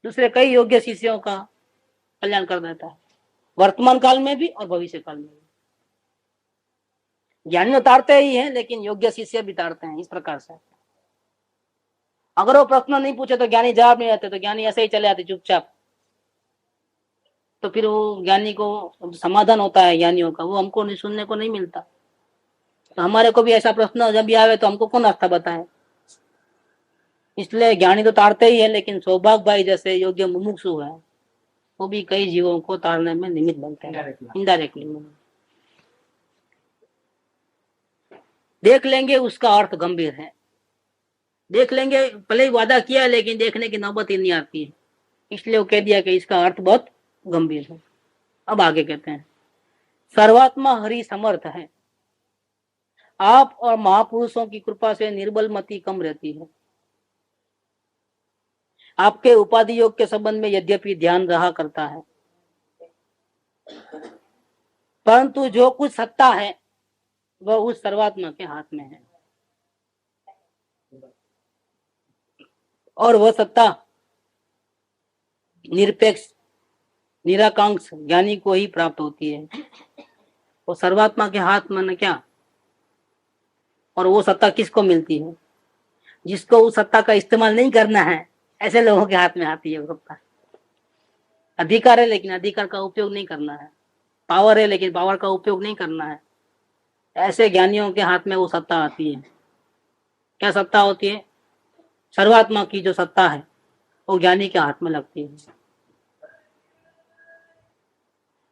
Speaker 2: दूसरे कई योग्य शिष्यों का कल्याण कर देता है, वर्तमान काल में भी और भविष्य काल में भी। ज्ञानी उतारते ही हैं, लेकिन योग्य शिष्य भी उतारते हैं। इस प्रकार से अगर वो प्रश्न नहीं पूछे तो ज्ञानी जवाब नहीं देते, तो ज्ञानी ऐसे ही चले जाते चुपचाप। तो फिर वो ज्ञानी को समाधान होता है ज्ञानियों का, वो हमको नहीं सुनने को नहीं मिलता। तो हमारे को भी ऐसा प्रश्न जब भी आवे तो हमको कौन रास्ता बताए। इसलिए ज्ञानी तो तारते ही है, लेकिन सौभाग्य भाई जैसे योग्य मुमुक्षु है, वो भी कई जीवों को तारने में निमित्त बनते हैं इनडायरेक्टली। देख लेंगे उसका अर्थ गंभीर है, देख लेंगे, पहले ही वादा किया लेकिन देखने की नौबत ही नहीं आती है, इसलिए वो कह दिया कि इसका अर्थ बहुत गंभीर है। अब आगे कहते हैं, सर्वात्मा हरि समर्थ है, आप और महापुरुषों की कृपा से निर्बल मति कम रहती है। आपके उपाधि योग के संबंध में यद्यपि ध्यान रहा करता है, परंतु जो कुछ सत्ता है वह उस सर्वात्मा के हाथ में है, और वह सत्ता निरपेक्ष निराकांक्ष ज्ञानी को ही प्राप्त होती है। वो सर्वात्मा के हाथ में क्या, और वो सत्ता किसको मिलती है, जिसको उस सत्ता का इस्तेमाल नहीं करना है, ऐसे लोगों के हाथ में आती है वो सत्ता। अधिकार है लेकिन अधिकार का उपयोग नहीं करना है, पावर है लेकिन पावर का उपयोग नहीं करना है, ऐसे ज्ञानियों के हाथ में वो सत्ता आती है। क्या सत्ता होती है, सर्वात्मा की जो सत्ता है वो ज्ञानी के हाथ में लगती है।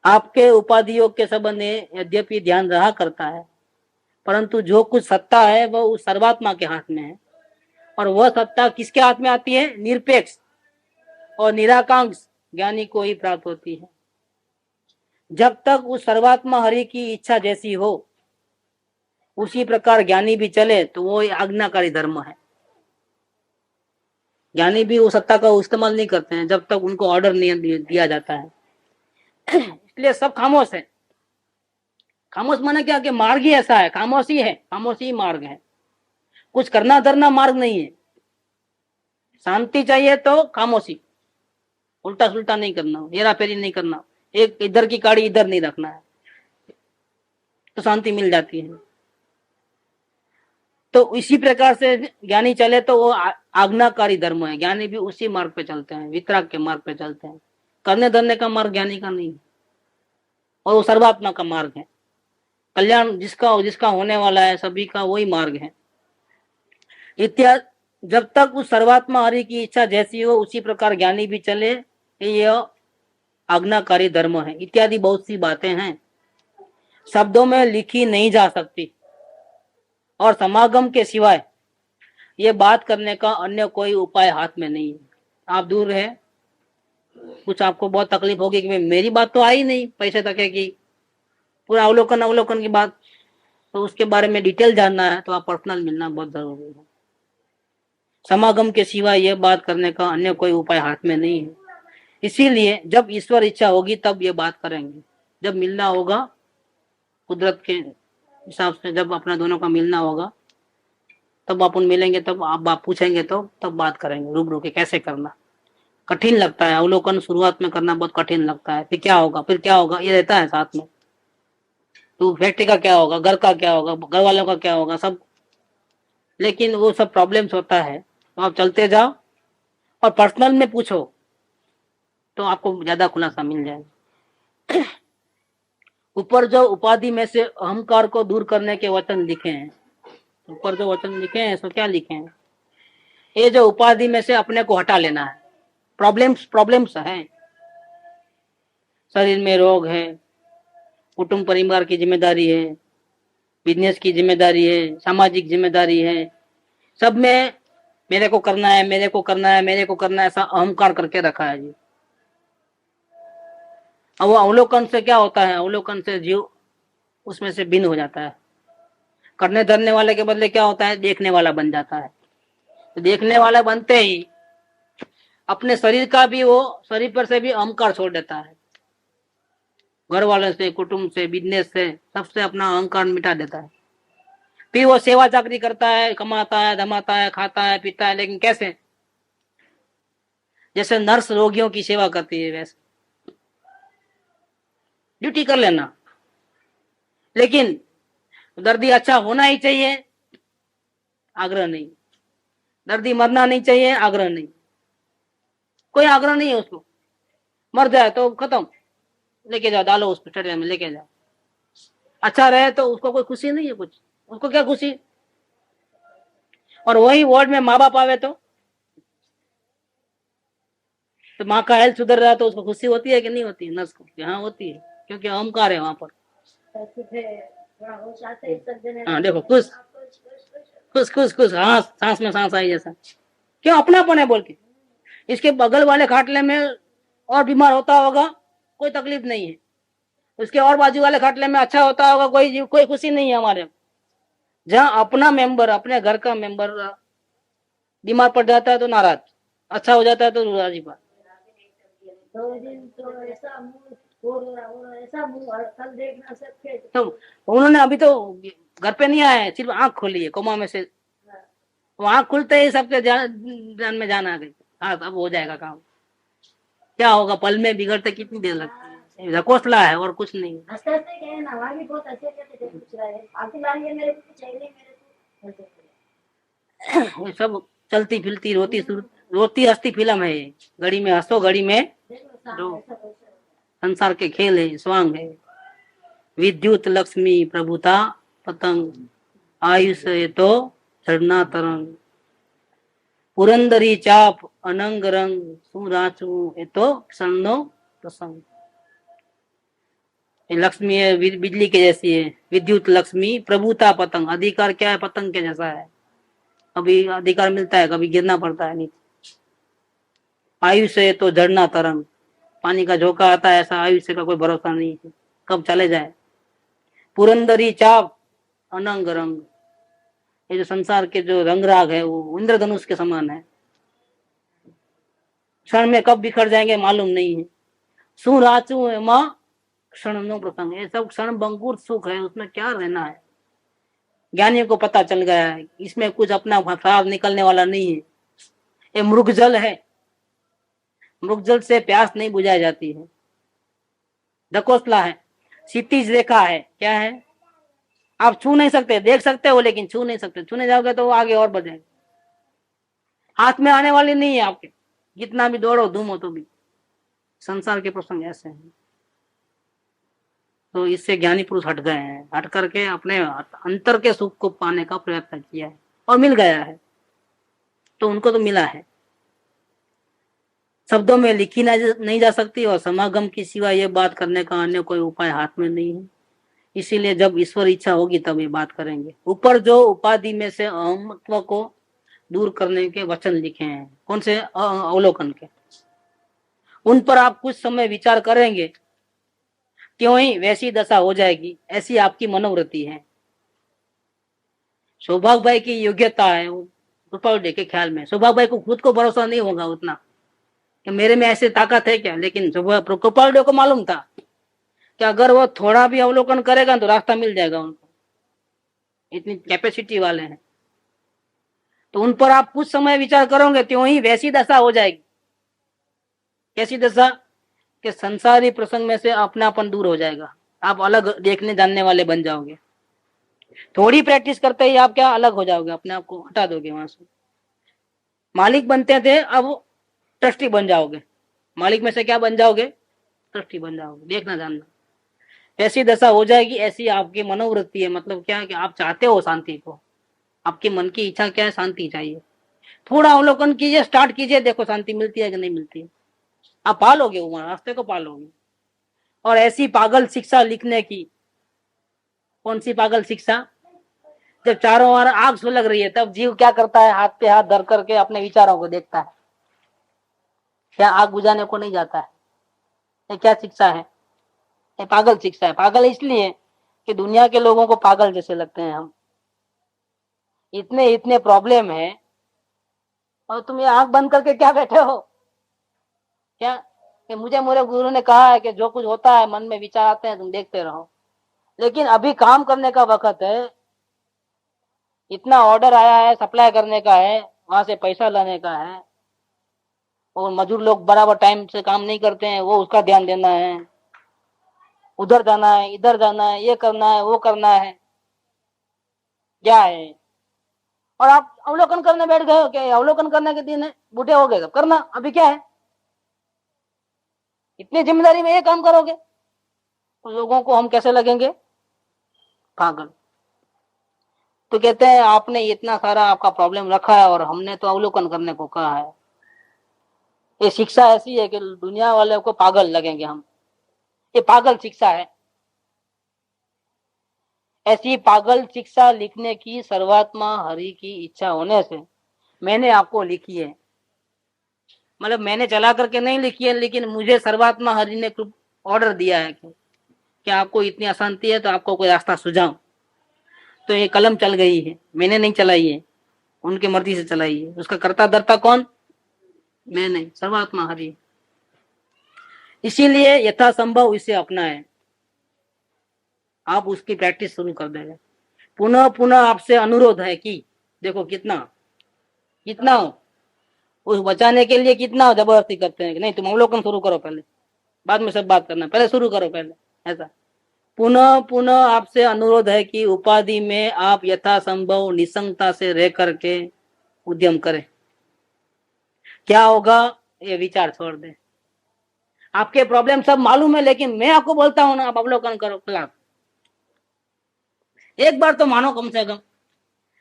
Speaker 2: आपके उपाधि योग के संबंध में यद्यपि ध्यान रहा करता है, परंतु जो कुछ सत्ता है वह उस सर्वात्मा के हाथ में है, और वह सत्ता किसके हाथ में आती है, निरपेक्ष और निराकांक्ष ज्ञानी को ही प्राप्त होती है। जब तक उस सर्वात्मा हरि की इच्छा जैसी हो उसी प्रकार ज्ञानी भी चले तो वो आज्ञाकारी धर्म है। ज्ञानी भी वो सत्ता का इस्तेमाल नहीं करते हैं जब तक उनको ऑर्डर नहीं दिया जाता है। इसलिए सब खामोश है। खामोश माने क्या, कि मार्ग ही ऐसा है, खामोशी है, खामोशी ही मार्ग है, कुछ करना धरना मार्ग नहीं है। शांति चाहिए तो खामोशी, उल्टा सुल्टा नहीं करना, हेरा फेरी नहीं करना, एक इधर की काड़ी इधर नहीं रखना है, तो शांति मिल जाती है। तो इसी प्रकार से ज्ञानी चले तो वो आज्ञाकारी धर्म है। ज्ञानी भी उसी मार्ग पे चलते हैं, वितराग के मार्ग पे चलते हैं। करने धरने का मार्ग ज्ञानी का नहीं है, और वो सर्वात्मा का मार्ग है। कल्याण जिसका होने वाला है सभी का वही मार्ग है। इत्यादि जब तक उस सर्वात्मा हरि की इच्छा जैसी हो उसी प्रकार ज्ञानी भी चले, यह आज्ञाकारी धर्म है। इत्यादि बहुत सी बातें हैं, शब्दों में लिखी नहीं जा सकती, और समागम के सिवाय ये बात करने का अन्य कोई उपाय हाथ में नहीं है। आप दूर है, कुछ आपको बहुत तकलीफ होगी कि मेरी बात तो आई नहीं पैसे तक की, पूरा अवलोकन की बात, तो उसके बारे में डिटेल जानना है तो आप पर्सनल मिलना बहुत जरूरी है। समागम के सिवा यह बात करने का अन्य कोई उपाय हाथ में नहीं है। इसीलिए जब ईश्वर इच्छा होगी तब ये बात करेंगे। जब मिलना होगा कुदरत के हिसाब से, जब अपना दोनों का मिलना होगा तब अपन मिलेंगे, तब आप पूछेंगे तो तब बात करेंगे रूबरू के कैसे करना। कठिन लगता है अवलोकन, शुरुआत में करना बहुत कठिन लगता है। फिर क्या होगा, फिर क्या होगा, ये रहता है साथ में। तो फैक्ट्री का क्या होगा, घर का क्या होगा, घर वालों का क्या होगा, सब। लेकिन वो सब प्रॉब्लम्स होता है तो आप चलते जाओ और पर्सनल में पूछो तो आपको ज्यादा खुलासा मिल जाएगा। ऊपर जो उपाधि में से अहंकार को दूर करने के वचन लिखे हैं, ऊपर जो वचन लिखे हैं सो क्या लिखे हैं, ये जो उपाधि में से अपने को हटा लेना है। प्रॉब्लम्स है, शरीर में रोग है, कुटुंब परिवार की जिम्मेदारी है, बिजनेस की जिम्मेदारी है, सामाजिक जिम्मेदारी है, सब में मेरे को करना है, मेरे को करना है, मेरे को करना है, ऐसा अहंकार करके रखा है जी। अब वो अवलोकन से क्या होता है, अवलोकन से जीव उसमें से भिन्न हो जाता है। करने धरने वाले के बदले क्या होता है, देखने वाला बन जाता है। तो देखने वाला बनते ही अपने शरीर का भी, वो शरीर पर से भी अहंकार छोड़ देता है। घर वालों से, कुटुंब से, बिजनेस से, सबसे अपना अहंकार मिटा देता है। फिर वो सेवा चाकरी करता है, कमाता है, धमाता है, खाता है, पीता है, लेकिन कैसे, जैसे नर्स रोगियों की सेवा करती है वैसे ड्यूटी कर लेना। लेकिन दर्दी अच्छा होना ही चाहिए, आग्रह नहीं। दर्दी मरना नहीं चाहिए, आग्रह नहीं। कोई आग्रह नहीं है उसको, मर जाए तो खत्म, लेके जाओ, डालो उस शरीर में, लेके जाओ। अच्छा रहे तो उसको कोई खुशी नहीं है, कुछ उसको क्या खुशी। और वही वार्ड में माँ बाप आवे तो माँ का हेल्थ सुधर रहा तो उसको खुशी होती है कि नहीं होती है, नर्स को? हाँ होती है, क्योंकि अहंकार है वहां पर। हाँ देखो, खुश खुश खुश खुश, हाँ सांस में सांस आई जैसा। क्यों, अपनापन है बोल के। इसके बगल वाले खाटले में और बीमार होता होगा, कोई तकलीफ नहीं है। उसके और बाजू वाले खाटले में अच्छा होता होगा, कोई खुशी नहीं है हमारे। जहाँ अपना मेंबर, अपने घर का मेंबर बीमार पड़ जाता है तो नाराज, अच्छा हो जाता है तो राजी बात।
Speaker 3: 2 दिन तो ऐसा मुंह और ऐसा मुंह, और कल देखना सबके।
Speaker 2: तो उन्होंने अभी तो घर पे नहीं आए, सिर्फ आंख खोली है कोमा में से। वो आंख खुलते ही सबके जान में जान आ गई। हाँ अब हो जाएगा काम। क्या होगा, पल में बिगड़ते कितनी देर लगती है, धकोसला है और कुछ नहीं।
Speaker 3: हंसते हंसते गए ना, वहाँ भी बहुत अच्छे कहते थे, कुछ रहे आखिर ला ये मेरे को कुछ है नहीं, मेरे को
Speaker 2: ये सब चलती फिरती रोती हंसती फिल्म है ये। घड़ी में हंसो, घड़ी में जो संसार के खेल है, स्वांग है। विद्युत लक्ष्मी प्रभुता पतंग, आयुष ये तो झरना तरंग, पुरंदरी चाप अनंग रंग, सुराचू ये तो क्षणो प्रसंग। लक्ष्मी है, बिजली के जैसी है, विद्युत लक्ष्मी, प्रभुता पतंग, अधिकार क्या है, पतंग के जैसा है। कभी अधिकार मिलता है, कभी गिरना पड़ता है नीचे। आयुष्य है तो झरना तरंग, पानी का झोंका आता है, ऐसा आयुष्य का कोई भरोसा नहीं है, कब चले जाए। पुरंदरी चाप अनंग रंग, ये जो संसार के जो रंग राग है वो इंद्रधनुष के समान है, क्षण में कब बिखर जाएंगे मालूम नहीं है। सुराचू है माँ क्षण नो प्रसंग, ये सब क्षण बंकुर सुख है, उसमें क्या रहना है। ज्ञानी को पता चल गया है, इसमें कुछ अपना खराब निकलने वाला नहीं है। ये मृग जल है, मृग जल से प्यास नहीं बुझाई जाती है। धकोसला है, क्षितिज रेखा है, क्या है, आप छू नहीं सकते, देख सकते हो लेकिन छू नहीं सकते। छूने जाओगे तो वो आगे और बढ़ेगा, हाथ में आने वाली नहीं है आपके, जितना भी दौड़ो धूमो तो भी। संसार के प्रसंग ऐसे हैं। तो इससे ज्ञानी पुरुष हट गए हैं, हट करके अपने अंतर के सुख को पाने का प्रयत्न किया है और मिल गया है। तो उनको तो मिला है, शब्दों में लिखी नहीं जा सकती, और समागम की सिवा ये बात करने का अन्य कोई उपाय हाथ में नहीं है। इसीलिए जब ईश्वर इच्छा होगी तब ये बात करेंगे। ऊपर जो उपाधि में से अहमत्व को दूर करने के वचन लिखे हैं, कौन से, अवलोकन के, उन पर आप कुछ समय विचार करेंगे, क्यों ही वैसी दशा हो जाएगी, ऐसी आपकी मनोवृत्ति है। सौभाग्य भाई की योग्यता है वो कृपाल के ख्याल में, सौभाग्य भाई को खुद को भरोसा नहीं होगा उतना कि मेरे में ऐसी ताकत है क्या, लेकिन कृपाल को मालूम था कि अगर वो थोड़ा भी अवलोकन करेगा तो रास्ता मिल जाएगा उनको, इतनी कैपेसिटी वाले हैं। तो उन पर आप कुछ समय विचार करोगे त्यों ही वैसी दशा हो जाएगी। कैसी दशा? कि संसारी प्रसंग में से अपनापन दूर हो जाएगा, आप अलग देखने जानने वाले बन जाओगे। थोड़ी प्रैक्टिस करते ही आप क्या अलग हो जाओगे, अपने आप को हटा दोगे वहां से। मालिक बनते थे, अब ट्रस्टी बन जाओगे। मालिक में से क्या बन जाओगे? ट्रस्टी बन जाओगे, देखना जानना। ऐसी दशा हो जाएगी, ऐसी आपकी मनोवृत्ति है। मतलब क्या कि आप चाहते हो शांति को, आपके मन की इच्छा क्या है? शांति चाहिए। थोड़ा अवलोकन कीजिए, स्टार्ट कीजिए, देखो शांति मिलती है कि नहीं मिलती है। आप पालोगे, वो रास्ते को पालोगे। और ऐसी पागल शिक्षा लिखने की, कौन सी पागल शिक्षा? जब चारों ओर आग सुलग रही है तब जीव क्या करता है? हाथ पे हाथ धर करके अपने विचारों को देखता है। क्या आग बुझाने को नहीं जाता है? ये क्या शिक्षा है? ये पागल शिक्षा है। पागल इसलिए कि दुनिया के लोगों को पागल जैसे लगते हैं हम, इतने इतने प्रॉब्लम है और तुम ये आंख बंद करके क्या बैठे हो? क्या कि मुझे मेरे गुरु ने कहा है कि जो कुछ होता है मन में विचार आते हैं तुम देखते रहो। लेकिन अभी काम करने का वक्त है, इतना ऑर्डर आया है, सप्लाई करने का है, वहां से पैसा लाने का है, और मजदूर लोग बराबर टाइम से काम नहीं करते हैं, वो उसका ध्यान देना है, उधर जाना है, इधर जाना है, ये करना है, वो करना है। क्या है? और आप अवलोकन करने बैठ गए हो क्या? अवलोकन करने के दिन है, बूढ़े हो गए करना, अभी क्या है? इतनी जिम्मेदारी में ये काम करोगे तो लोगों को हम कैसे लगेंगे? पागल। तो कहते हैं आपने इतना सारा आपका प्रॉब्लम रखा है और हमने तो अवलोकन करने को कहा है। ये शिक्षा ऐसी है कि दुनिया वाले को पागल लगेंगे हम। ये पागल शिक्षा है। ऐसी पागल शिक्षा लिखने की सर्वात्मा हरि की इच्छा होने से मैंने आपको लिखी है। मतलब मैंने चला करके नहीं लिखी है, लेकिन मुझे सर्वात्मा हरि ने ऑर्डर दिया है कि आपको इतनी अशांति है तो आपको कोई रास्ता सुझाओ। तो ये कलम चल गई है, मैंने नहीं चलाई है, उनकी मर्जी से चलाई है। उसका कर्ता धर्ता कौन? मैं नहीं, सर्वात्मा हरि। इसीलिए यथासंभव इसे अपनाएं, आप उसकी प्रैक्टिस शुरू कर देंगे। पुनः पुनः आपसे अनुरोध है कि देखो कितना कितना उस बचाने के लिए कितना जबरदस्ती करते हैं कि नहीं तुम अवलोकन शुरू करो पहले, बाद में सब बात करना, पहले शुरू करो पहले, ऐसा। पुनः पुनः आपसे अनुरोध है कि उपाधि में आप यथासंभव निसंगता से रह करके उद्यम करें। क्या होगा? ये विचार छोड़ दें। आपके प्रॉब्लम सब मालूम है, लेकिन मैं आपको बोलता हूं ना, आप अवलोकन करो क्लास। एक बार तो मानो कम से कम,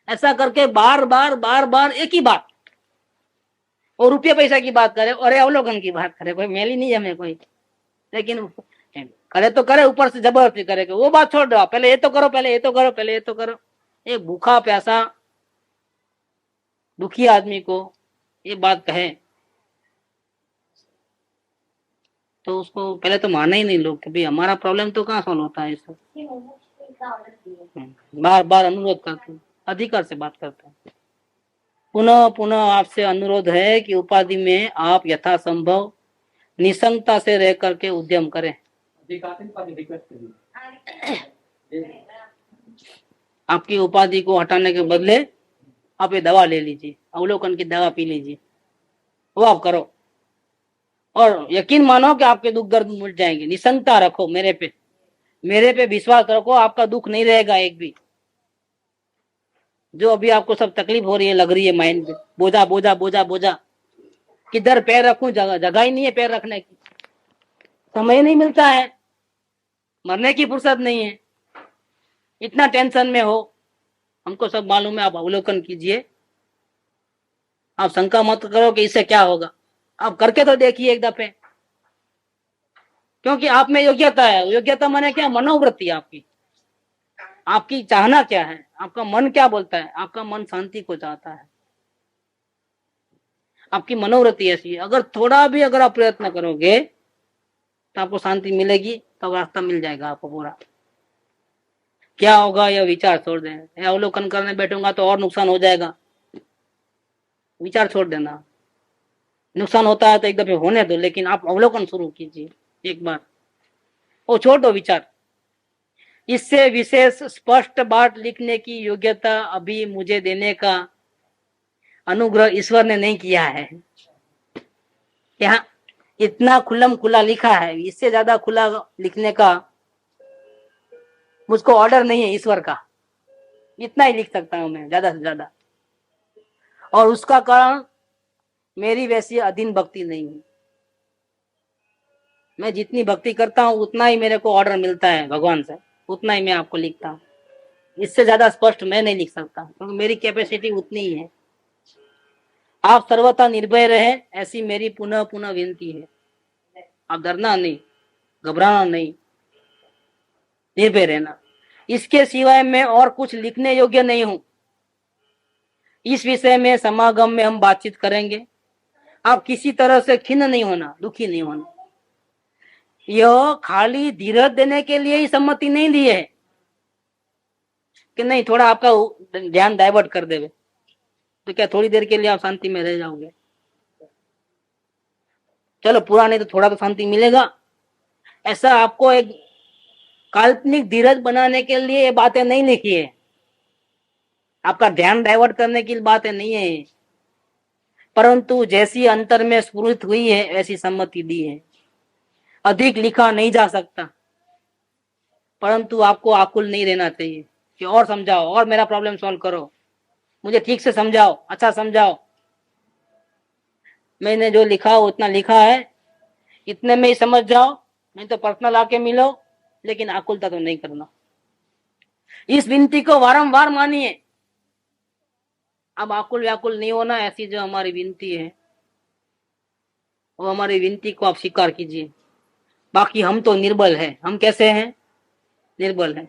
Speaker 2: ऐसा करके बार बार बार बार एक ही बात, और रुपये पैसा की बात करे और अवलोकन की बात करे। कोई मेली नहीं है मैं कोई, लेकिन करे तो करे, ऊपर से जबरदस्ती करे कि वो बात छोड़ दो, पहले ये तो करो, पहले ये तो करो, पहले ये तो करो। एक भूखा प्यासा दुखी आदमी को ये बात कहे तो उसको पहले तो माना ही नहीं लोग कि भाई हमारा प्रॉब्लम तो कहाँ सॉल्व होता है। इससे बार बार अनुरोध करते हैं, अधिकार से बात करते हैं। पुनः पुनः आपसे अनुरोध है कि उपाधि में आप यथासंभव निसंगता से रह करके उद्यम करें। आपकी उपाधि को हटाने के बदले आप ये दवा ले लीजिए, अवलोकन की दवा पी लीजिए, वो आप करो और यकीन मानो कि आपके दुख दर्द मिट जाएंगे। निसंगता रखो, मेरे पे विश्वास रखो, आपका दुख नहीं रहेगा एक भी। जो अभी आपको सब तकलीफ हो रही है, लग रही है माइंड पे, बोझा बोझा बोझा बोझा, किधर पैर रखूं, जगह ही नहीं है पैर रखने की, समय नहीं मिलता है, मरने की फुर्सत नहीं है, इतना टेंशन में हो, हमको सब मालूम है। आप अवलोकन कीजिए, आप शंका मत करो कि इससे क्या होगा, आप करके तो देखिए एक दफे, क्योंकि आप में योग्यता है। योग्यता माने क्या? मनोवृत्ति आपकी, आपकी चाहना क्या है, आपका मन क्या बोलता है। आपका मन शांति को चाहता है, आपकी मनोवृत्ति ऐसी है। अगर थोड़ा भी अगर आप प्रयत्न करोगे तो आपको शांति मिलेगी, तब रास्ता मिल जाएगा आपको पूरा। क्या होगा यह विचार छोड़ दें। ये अवलोकन करने बैठूंगा तो और नुकसान हो जाएगा, विचार छोड़ देना। नुकसान होता है तो एक दफे होने दो, लेकिन आप अवलोकन शुरू कीजिए एक बार, वो छोड़ दो विचार। इससे विशेष स्पष्ट बात लिखने की योग्यता अभी मुझे देने का अनुग्रह ईश्वर ने नहीं किया है। यहाँ इतना खुल्लम खुला लिखा है, इससे ज्यादा खुला लिखने का मुझको ऑर्डर नहीं है ईश्वर का। इतना ही लिख सकता हूं मैं, ज्यादा से ज्यादा। और उसका कारण मेरी वैसी अधीन भक्ति नहीं है। मैं जितनी भक्ति करता हूं उतना ही मेरे को ऑर्डर मिलता है भगवान से, उतना ही मैं आपको लिखता हूं। इससे ज्यादा स्पष्ट मैं नहीं लिख सकता, क्योंकि मेरी कैपेसिटी उतनी ही है। आप सर्वथा निर्भय रहे, ऐसी मेरी पुनः पुनः विनती है। आप डरना नहीं, घबराना नहीं, निर्भय रहना। इसके सिवाय मैं और कुछ लिखने योग्य नहीं हूं। इस विषय में समागम में हम बातचीत करेंगे। आप किसी तरह से खिन्न नहीं होना, दुखी नहीं होना। यह खाली धीरज देने के लिए ही सम्मति नहीं दी है कि नहीं थोड़ा आपका ध्यान डाइवर्ट कर देवे तो क्या थोड़ी देर के लिए आप शांति में रह जाओगे। चलो पूरा नहीं तो थोड़ा तो शांति मिलेगा। ऐसा आपको एक काल्पनिक धीरज बनाने के लिए ये बातें नहीं लिखी है, आपका ध्यान डाइवर्ट करने की बातें नहीं है, परंतु जैसी अंतर में स्फुरित हुई है ऐसी सम्मति दी है। अधिक लिखा नहीं जा सकता, परंतु आपको आकुल नहीं रहना चाहिए कि और समझाओ और मेरा प्रॉब्लम सॉल्व करो, मुझे ठीक से समझाओ, अच्छा समझाओ। मैंने जो लिखा उतना लिखा है, इतने में ही समझ जाओ, नहीं तो पर्सनल आके मिलो, लेकिन आकुलता तो नहीं करना। इस विनती को वारंवार मानिए। अब आकुल व्याकुल नहीं होना, ऐसी जो हमारी विनती है वो हमारी विनती को आप स्वीकार कीजिए। बाकी हम तो निर्बल है। हम कैसे हैं? निर्बल है।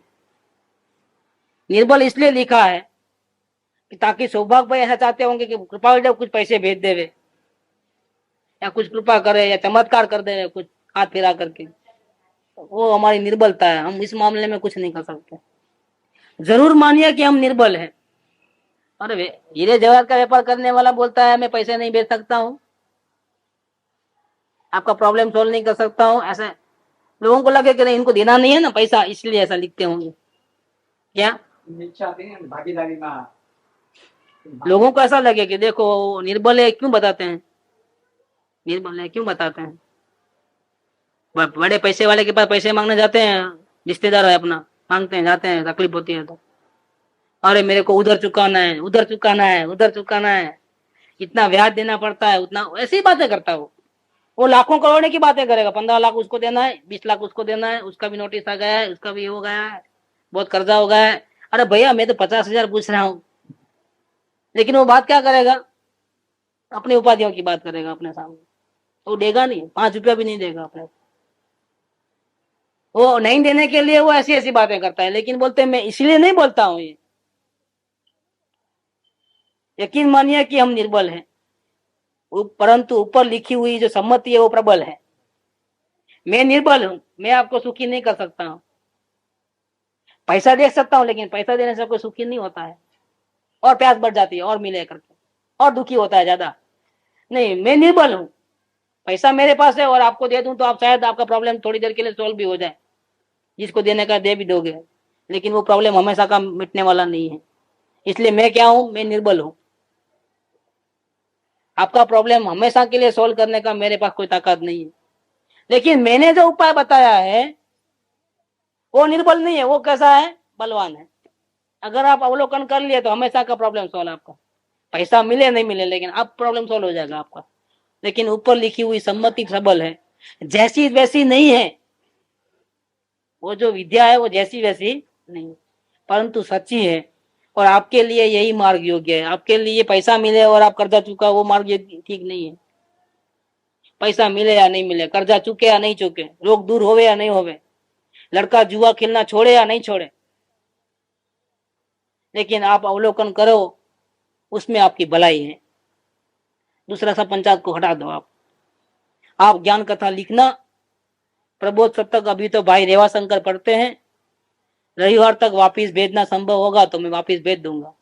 Speaker 2: निर्बल इसलिए लिखा है कि ताकि सौभाग्य भाई ऐसा चाहते होंगे कि कृपा जब कुछ पैसे भेज देवे या कुछ कृपा करे या चमत्कार कर दे, कुछ हाथ फिरा करके। वो हमारी निर्बलता है, हम इस मामले में कुछ नहीं कर सकते। जरूर मानिए कि हम निर्बल हैं। अरे हीरे जवाहर का व्यापार करने वाला बोलता है मैं पैसे नहीं भेज सकता हूँ, आपका प्रॉब्लम सोल्व नहीं कर सकता हूँ, ऐसे लोगों को लगे कि नहीं इनको देना नहीं है ना पैसा, इसलिए ऐसा लिखते होंगे क्या?
Speaker 1: इच्छा नहीं है भागीदारी में।
Speaker 2: लोगों को ऐसा लगे कि देखो निर्बल है, क्यों बताते हैं निर्बल है, क्यों बताते हैं? बड़े पैसे वाले के पास पैसे मांगने जाते हैं, रिश्तेदार है अपना, मांगते हैं, जाते हैं, तकलीफ होती है तो अरे मेरे को उधर चुकाना है, उधर चुकाना है, उधर चुकाना है, इतना ब्याज देना पड़ता है, उतना, ऐसी ही बातें करता है वो लाखों करोड़ों की बातें करेगा। 15 लाख उसको देना है, 20 लाख उसको देना है, उसका भी नोटिस आ गया है, उसका भी हो गया है, बहुत कर्जा हो गया है। अरे भैया मैं तो 50,000 पूछ रहा हूँ, लेकिन वो बात क्या करेगा? अपनी उपाधियों की बात करेगा अपने सामने। वो देगा नहीं, 5 रुपया भी नहीं देगा अपने। वो नहीं देने के लिए वो ऐसी ऐसी बातें करता है, लेकिन बोलते हैं मैं इसलिए नहीं बोलता हूँ ये। यकीन मानिए कि हम निर्बल हैं, परंतु ऊपर लिखी हुई जो सम्मति है वो प्रबल है। मैं निर्बल हूं, मैं आपको सुखी नहीं कर सकता हूं। पैसा दे सकता हूं, लेकिन पैसा देने से कोई सुखी नहीं होता है, और प्यास बढ़ जाती है और मिले करके, और दुखी होता है ज्यादा। नहीं, मैं निर्बल हूं, पैसा मेरे पास है और आपको दे दूं तो आप शायद आपका प्रॉब्लम थोड़ी देर के लिए सोल्व भी हो जाए, जिसको देने का दे भी दोगे, लेकिन वो प्रॉब्लम हमेशा का मिटने वाला नहीं है। इसलिए मैं क्या हूं? मैं निर्बल हूं। आपका प्रॉब्लम हमेशा के लिए सोल्व करने का मेरे पास कोई ताकत नहीं है, लेकिन मैंने जो उपाय बताया है वो निर्बल नहीं है, वो कैसा है? बलवान है। अगर आप अवलोकन कर लिए तो हमेशा का प्रॉब्लम सोल्व आपका, पैसा मिले नहीं मिले, लेकिन अब प्रॉब्लम सोल्व हो जाएगा आपका। लेकिन ऊपर लिखी हुई सम्मति सबल है, जैसी वैसी नहीं है। वो जो विद्या है वो जैसी वैसी नहीं, परंतु सच्ची है, और आपके लिए यही मार्ग योग्य है। आपके लिए पैसा मिले और आप कर्जा चुका, वो मार्ग ठीक नहीं है। पैसा मिले या नहीं मिले, कर्जा चुके या नहीं चुके, रोग दूर होवे या नहीं होवे, लड़का जुआ खेलना छोड़े या नहीं छोड़े, लेकिन आप अवलोकन करो, उसमें आपकी भलाई है। दूसरा सब पंचायत को हटा दो। आप ज्ञान कथा लिखना, प्रबोध सप्तक अभी तो भाई रेवा शंकर पढ़ते हैं, रविवार तक वापिस भेजना संभव होगा तो मैं वापिस भेज दूंगा,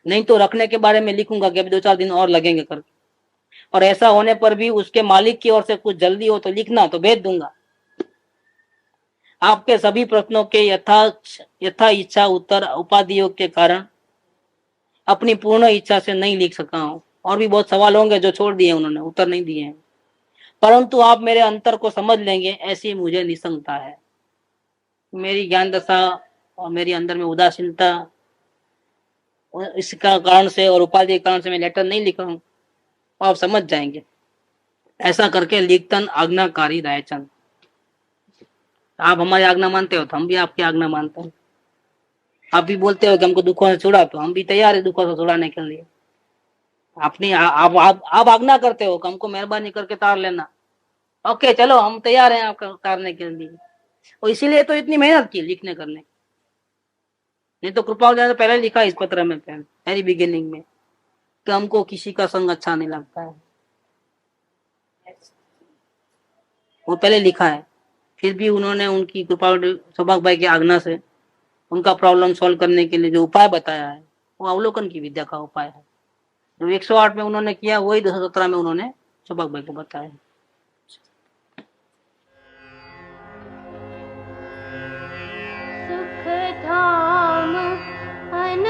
Speaker 2: नहीं तो रखने के बारे में लिखूंगा कि अभी 2-4 दिन और लगेंगे करके। और ऐसा होने पर भी उसके मालिक की ओर से कुछ जल्दी हो तो लिखना, तो भेज दूंगा। आपके सभी प्रश्नों के यथा इच्छा उत्तर उपाधियोग के कारण अपनी पूर्ण इच्छा से नहीं लिख सका हूं। और भी बहुत सवाल होंगे जो छोड़ दिए उन्होंने, उत्तर नहीं दिए हैं, परंतु आप मेरे अंतर को समझ लेंगे ऐसी मुझे निशंकता है। मेरी ज्ञान दशा और मेरी अंदर में उदासीनता, इसका कारण से और उपाधि के कारण से मैं लेटर नहीं लिखा हूं, आप समझ जाएंगे। ऐसा करके लिखतन आज्ञाकारी रायचंद। आप हमारी आज्ञा मानते हो तो हम भी आपकी आज्ञा मानते हैं। आप भी बोलते हो कि हमको दुखों से छुड़ा, तो हम भी तैयार है दुखों से छुड़ाने के लिए। अपनी आप आज्ञा करते हो कि हमको मेहरबानी करके तार लेना, ओके चलो हम तैयार हैं आपका तारने के लिए। और इसीलिए तो इतनी मेहनत की लिखने करने, नहीं तो कृपा हो जाए तो पहले लिखा इस पत्र में पहली बिगिनिंग में कि हमको किसी का संग अच्छा नहीं लगता है, वो पहले लिखा है। फिर भी उन्होंने उनकी कृपा सौभाग्य भाई की आज्ञा से उनका प्रॉब्लम सॉल्व करने के लिए जो उपाय बताया है वो अवलोकन की विद्या का उपाय है। जो 108 में उन्होंने किया वही 217 में उन्होंने सौभाग्य भाई को बताया।
Speaker 4: सुख धाम अन